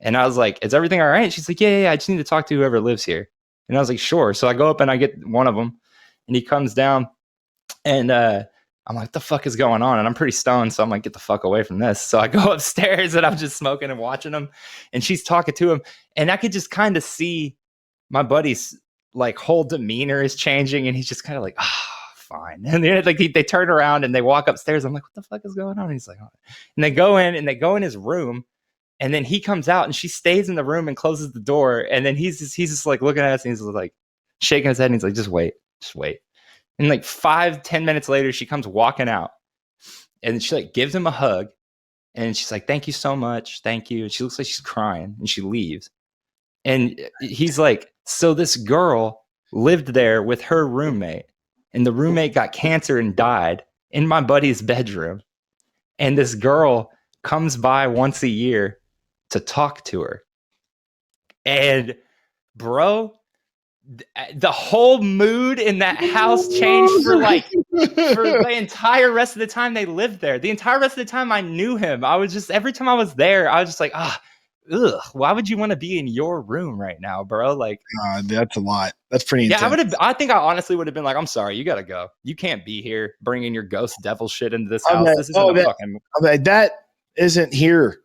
A: And I was like, "Is everything all right?" She's like, Yeah, I just need to talk to whoever lives here." And I was like, "Sure." So I go up and I get one of them, and he comes down, and I'm like, "What the fuck is going on?" And I'm pretty stoned, so I'm like, "Get the fuck away from this." So I go upstairs, and I'm just smoking and watching him, and she's talking to him, and I could just kind of see my buddy's like whole demeanor is changing, and he's just kind of like, fine. And then like they turn around and they walk upstairs. I'm like, "What the fuck is going on?" And he's like, "Oh." And they go in his room. And then he comes out, and she stays in the room and closes the door. And then he's just like looking at us, and he's like shaking his head, and he's like, just wait. And like 5-10 minutes later, she comes walking out, and she like gives him a hug, and she's like, "Thank you so much. Thank you." And she looks like she's crying, and she leaves. And he's like, "So this girl lived there with her roommate, and the roommate got cancer and died in my buddy's bedroom. And this girl comes by once a year to talk to her." And bro, the whole mood in that house changed for the entire rest of the time they lived there. The entire rest of the time I knew him. I was just, every time I was there, I was just like, ugh, why would you want to be in your room right now, bro? Like,
B: That's a lot. That's pretty
A: yeah,
B: intense.
A: I think I honestly would have been like, I'm sorry, you gotta go. You can't be here bringing your ghost devil shit into this
B: I'm
A: house.
B: like,
A: This isn't a fucking.
B: I'm like, that isn't here.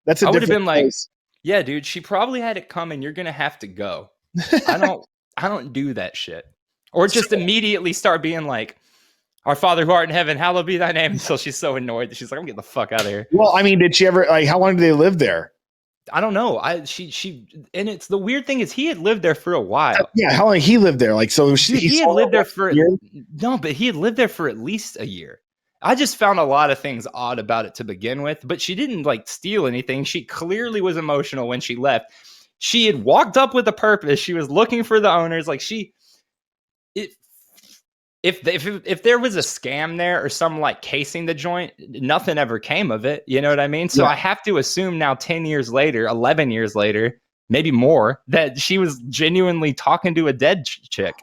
B: That's a
A: I would have
B: different
A: been like,
B: place.
A: yeah, dude, she probably had it coming. You're gonna have to go. I don't do that shit. Or just immediately start being like, our Father who art in heaven, hallowed be thy name. Until she's so annoyed that she's like, I'm getting the fuck out of here.
B: Well, I mean, did she ever, like, how long did they live there?
A: I don't know. She and it's the weird thing is he had lived there for a while.
B: Yeah, how long he lived there? Like, so
A: Dude, he had lived there for no, but he had lived there for at least a year. I just found a lot of things odd about it to begin with, but she didn't like steal anything. She clearly was emotional when she left. She had walked up with a purpose. She was looking for the owners. Like if there was a scam there or some like casing the joint, nothing ever came of it. You know what I mean? So I have to assume now 10 years later, 11 years later, maybe more, that she was genuinely talking to a dead chick.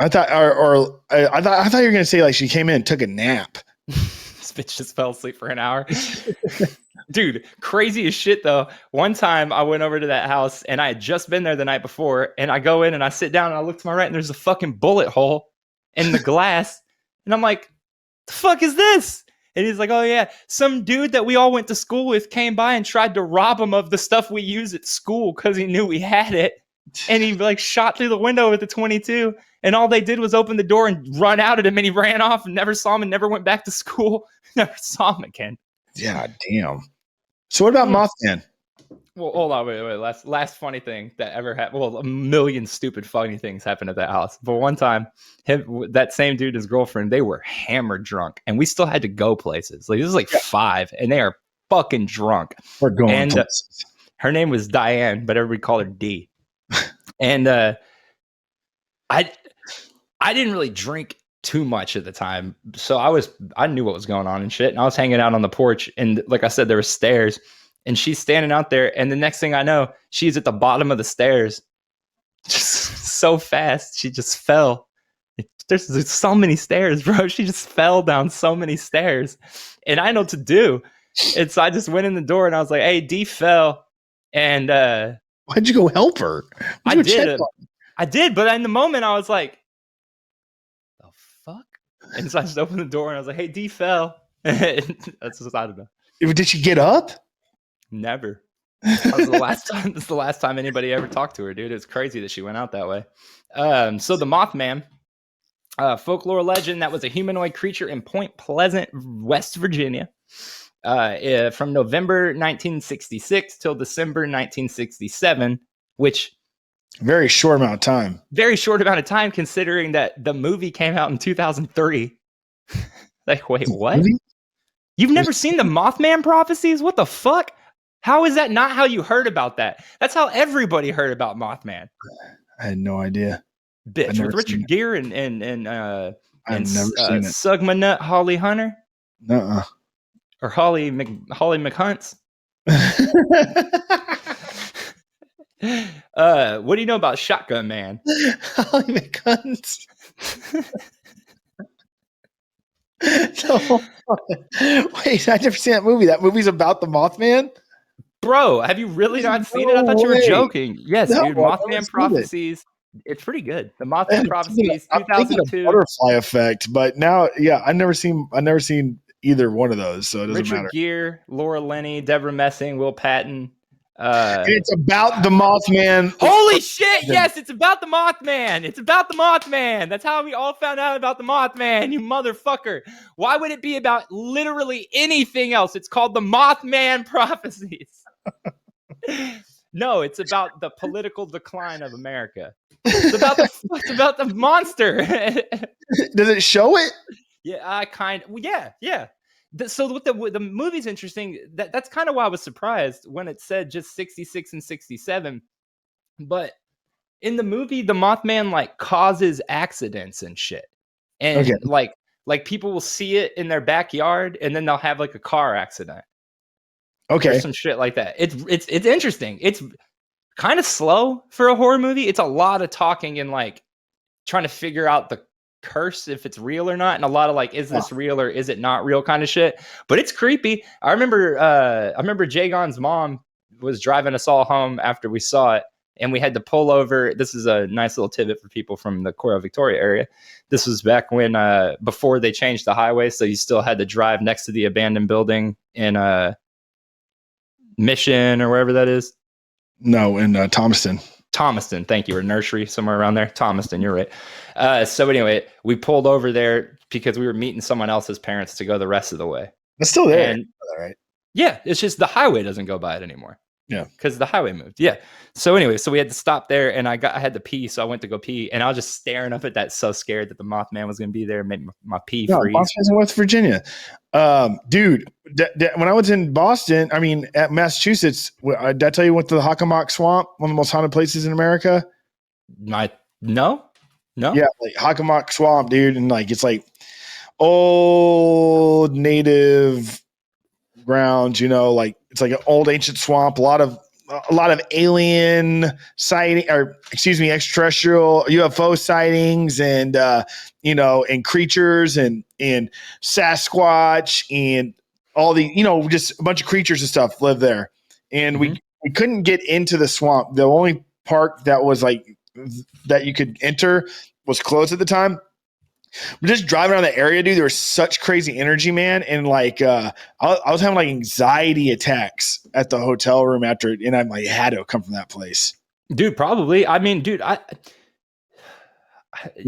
B: I thought, I thought you were gonna say like she came in and took a nap.
A: This bitch just fell asleep for an hour. Dude, crazy as shit though. One time I went over to that house and I had just been there the night before, and I go in and I sit down and I look to my right and there's a fucking bullet hole in the glass. And I'm like, the fuck is this? And he's like, oh yeah, some dude that we all went to school with came by and tried to rob him of the stuff we use at school because he knew we had it. And he like shot through the window with the 22. And all they did was open the door and run out at him, and he ran off and never saw him and never went back to school. Never saw him again.
B: Yeah, damn. So what about Mothman?
A: Well, hold on, wait. Last funny thing that ever happened. Well, a million stupid funny things happened at that house. But one time, that same dude and his girlfriend, they were hammered drunk, and we still had to go places. Like this is like 5, and they are fucking drunk.
B: We're going
A: and
B: places.
A: Her name was Diane, but everybody called her D. And I didn't really drink too much at the time, so I knew what was going on and shit. And I was hanging out on the porch, and like I said, there were stairs. And she's standing out there, and the next thing I know, she's at the bottom of the stairs. Just so fast, she just fell. There's so many stairs, bro. She just fell down so many stairs. And I know what to do. And so I just went in the door, and I was like, hey, D fell. And
B: why'd you go help her?
A: I did, but in the moment, I was like, the fuck? And so I just opened the door, and I was like, hey, D fell. That's just, I don't know.
B: Did she get up?
A: Never. That was the last time. This is the last time anybody ever talked to her, dude. It's crazy that she went out that way. So the Mothman, folklore legend that was a humanoid creature in Point Pleasant, West Virginia, from November 1966 till December 1967, which
B: very short amount of time.
A: Very short amount of time, considering that the movie came out in 2003. Like, wait, what?
B: Movie?
A: You've never seen the Mothman prophecies? What the fuck? How is that not how you heard about that? That's how everybody heard about Mothman.
B: I had no idea.
A: Bitch, with Richard Gere and Sugmanut Holly Hunter?
B: Nuh-uh.
A: Or Holly McHunts? What do you know about Shotgun Man?
B: Holly McHunts. No. Wait, I never seen that movie. That movie's about the Mothman?
A: Bro, have you really not seen it? I thought you were joking. Yes,
B: No,
A: dude. Mothman Prophecies. It's pretty good. The Mothman Prophecies, 2002.
B: Butterfly Effect, but now, yeah, I've never seen either one of those, so it doesn't
A: Richard
B: matter.
A: Gere, Laura Linney, Deborah Messing, Will Patton.
B: It's about the Mothman.
A: Holy shit! Yes, it's about the Mothman. It's about the Mothman. That's how we all found out about the Mothman. You motherfucker! Why would it be about literally anything else? It's called the Mothman Prophecies. No, it's about the political decline of America. It's about the monster.
B: Does it show it?
A: Yeah, yeah. So with the movie's interesting. That's kind of why I was surprised when it said just 66 and 67. But in the movie, the Mothman like causes accidents and shit, and like people will see it in their backyard, and then they'll have like a car accident.
B: Okay,
A: or some shit like that. It's interesting. It's kind of slow for a horror movie. It's a lot of talking and like trying to figure out the curse, if it's real or not, and a lot of like, is this real or is it not real kind of shit. But it's creepy. I remember Jagon's mom was driving us all home after we saw it, and we had to pull over. This is a nice little tidbit for people from the Coral Victoria area. This was back when before they changed the highway, so you still had to drive next to the abandoned building in Mission or wherever that is.
B: No, in Thomaston.
A: Thomaston, thank you, or Nursery, somewhere around there. Thomaston, you're right. So anyway, we pulled over there because we were meeting someone else's parents to go the rest of the way.
B: It's still there,
A: And
B: right?
A: yeah, it's just the highway doesn't go by it anymore.
B: Yeah.
A: Because the highway moved. Yeah. So anyway, so we had to stop there, and I had to pee, so I went to go pee, and I was just staring up at that, so scared that the Mothman was going to be there, made my pee freeze.
B: Boston's in West Virginia. Dude, when I was in Boston, I mean, at Massachusetts, did I tell you went to the Hockomock Swamp, one of the most haunted places in America?
A: No.
B: Yeah, like Hockomock Swamp, dude, and like it's like old native grounds, like it's like an old ancient swamp, a lot of alien sighting, or extraterrestrial UFO sightings, and and creatures and Sasquatch and all the just a bunch of creatures and stuff live there. And we couldn't get into the swamp. The only park that was like that you could enter was closed at the time. We're just driving around the area, dude. There was such crazy energy, man. And like, I was having like anxiety attacks at the hotel room after it. And I'm like, it had to come from that place.
A: Dude, probably. I mean, dude,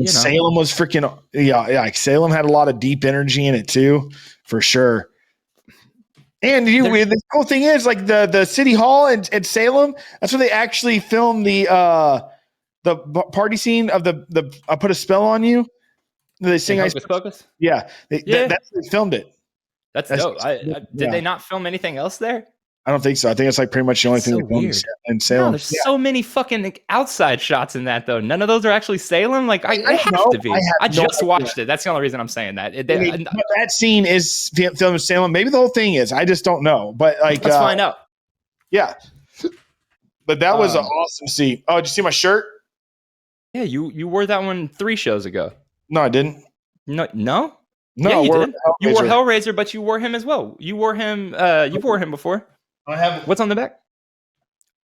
B: Salem was freaking, like Salem had a lot of deep energy in it too, for sure. And the cool thing is like the city hall at Salem, that's where they actually filmed the party scene of the I Put a Spell on You. They sing
A: Hocus Pocus?
B: Yeah. They filmed it.
A: That's dope. Did they not film anything else there?
B: I don't think so. I think it's like pretty much the only thing they filmed in Salem.
A: No, there's so many fucking outside shots in that, though. None of those are actually Salem. Like, I have to be. I just watched it. That's the only reason I'm saying that.
B: That scene is filmed in Salem. Maybe the whole thing is. I just don't know. But like,
A: let's find out.
B: Yeah. But that was an awesome scene. Oh, did you see my shirt?
A: Yeah, you wore that one 3 shows ago.
B: No, I didn't.
A: No.
B: Yeah,
A: you did. You wore Hellraiser, but you wore him as well. You wore him. You wore him before.
B: I have.
A: What's on the back?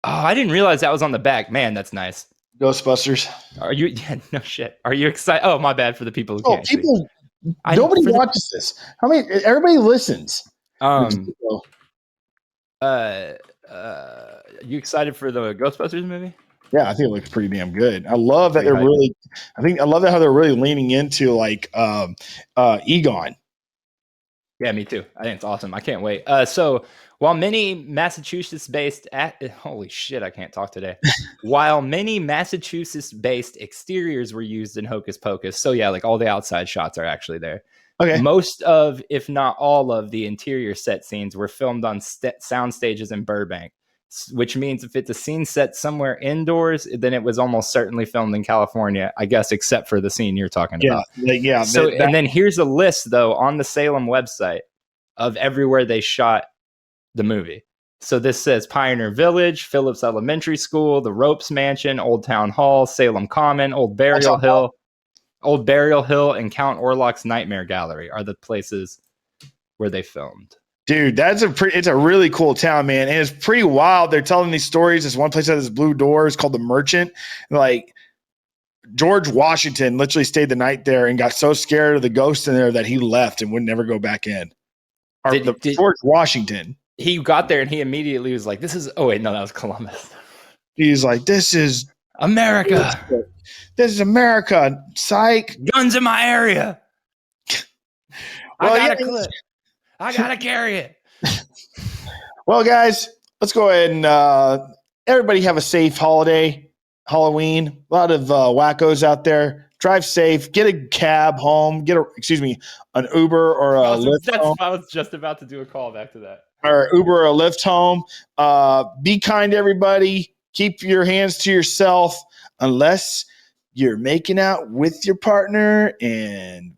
A: Oh, I didn't realize that was on the back. Man, that's nice.
B: Ghostbusters.
A: Are you? Yeah, no shit. Are you excited? Oh, my bad for the people who can't see.
B: Nobody watches this. How many? Everybody listens.
A: You excited for the Ghostbusters movie?
B: Yeah, I think it looks pretty damn good. I love that I love that how they're really leaning into like Egon.
A: Yeah, me too. I think it's awesome. I can't wait. So while many Massachusetts-based holy shit, I can't talk today. While many Massachusetts-based exteriors were used in Hocus Pocus, so yeah, like all the outside shots are actually there.
B: Okay.
A: Most of, if not all of, the interior set scenes were filmed on sound stages in Burbank, which means if it's a scene set somewhere indoors, then it was almost certainly filmed in California, I guess, except for the scene you're talking about.
B: Yeah.
A: So, and then here's a list, though, on the Salem website of everywhere they shot the movie. So this says Pioneer Village, Phillips Elementary School, the Ropes Mansion, Old Town Hall, Salem Common, Old Burial Hill, and Count Orlok's Nightmare Gallery are the places where they filmed.
B: Dude, it's a really cool town, man. And it's pretty wild. They're telling these stories. There's one place that has blue doors called the Merchant. Like George Washington literally stayed the night there and got so scared of the ghost in there that he left and would never go back in. George Washington.
A: He got there and he immediately was like, "This is." Oh wait, no, that was Columbus.
B: He's like, "This is
A: America.
B: This is America. Psych.
A: Guns in my area.
B: Well,
A: I got a clip. I gotta carry it."
B: Well, guys, let's go ahead and everybody have a safe holiday, Halloween. A lot of wackos out there. Drive safe. Get a cab home. An Uber or a Lyft home.
A: I was just about to do a call back to that.
B: Or Uber or a Lyft home. Be kind to everybody. Keep your hands to yourself unless you're making out with your partner and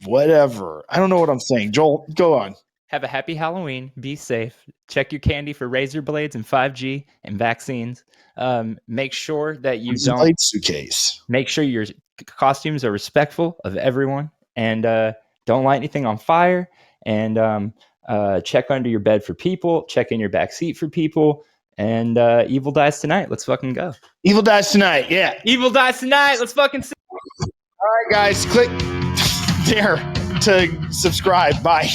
B: whatever. I don't know what I'm saying. Joel, go on.
A: Have a happy Halloween. Be safe. Check your candy for razor blades and 5G and vaccines. Make sure that you don't
B: suitcase.
A: Make sure your costumes are respectful of everyone, and don't light anything on fire. And check under your bed for people. Check in your back seat for people. And Evil dies tonight. Let's fucking go.
B: Evil dies tonight. Yeah.
A: Evil dies tonight. Let's fucking see.
B: All right, guys, click there to subscribe. Bye.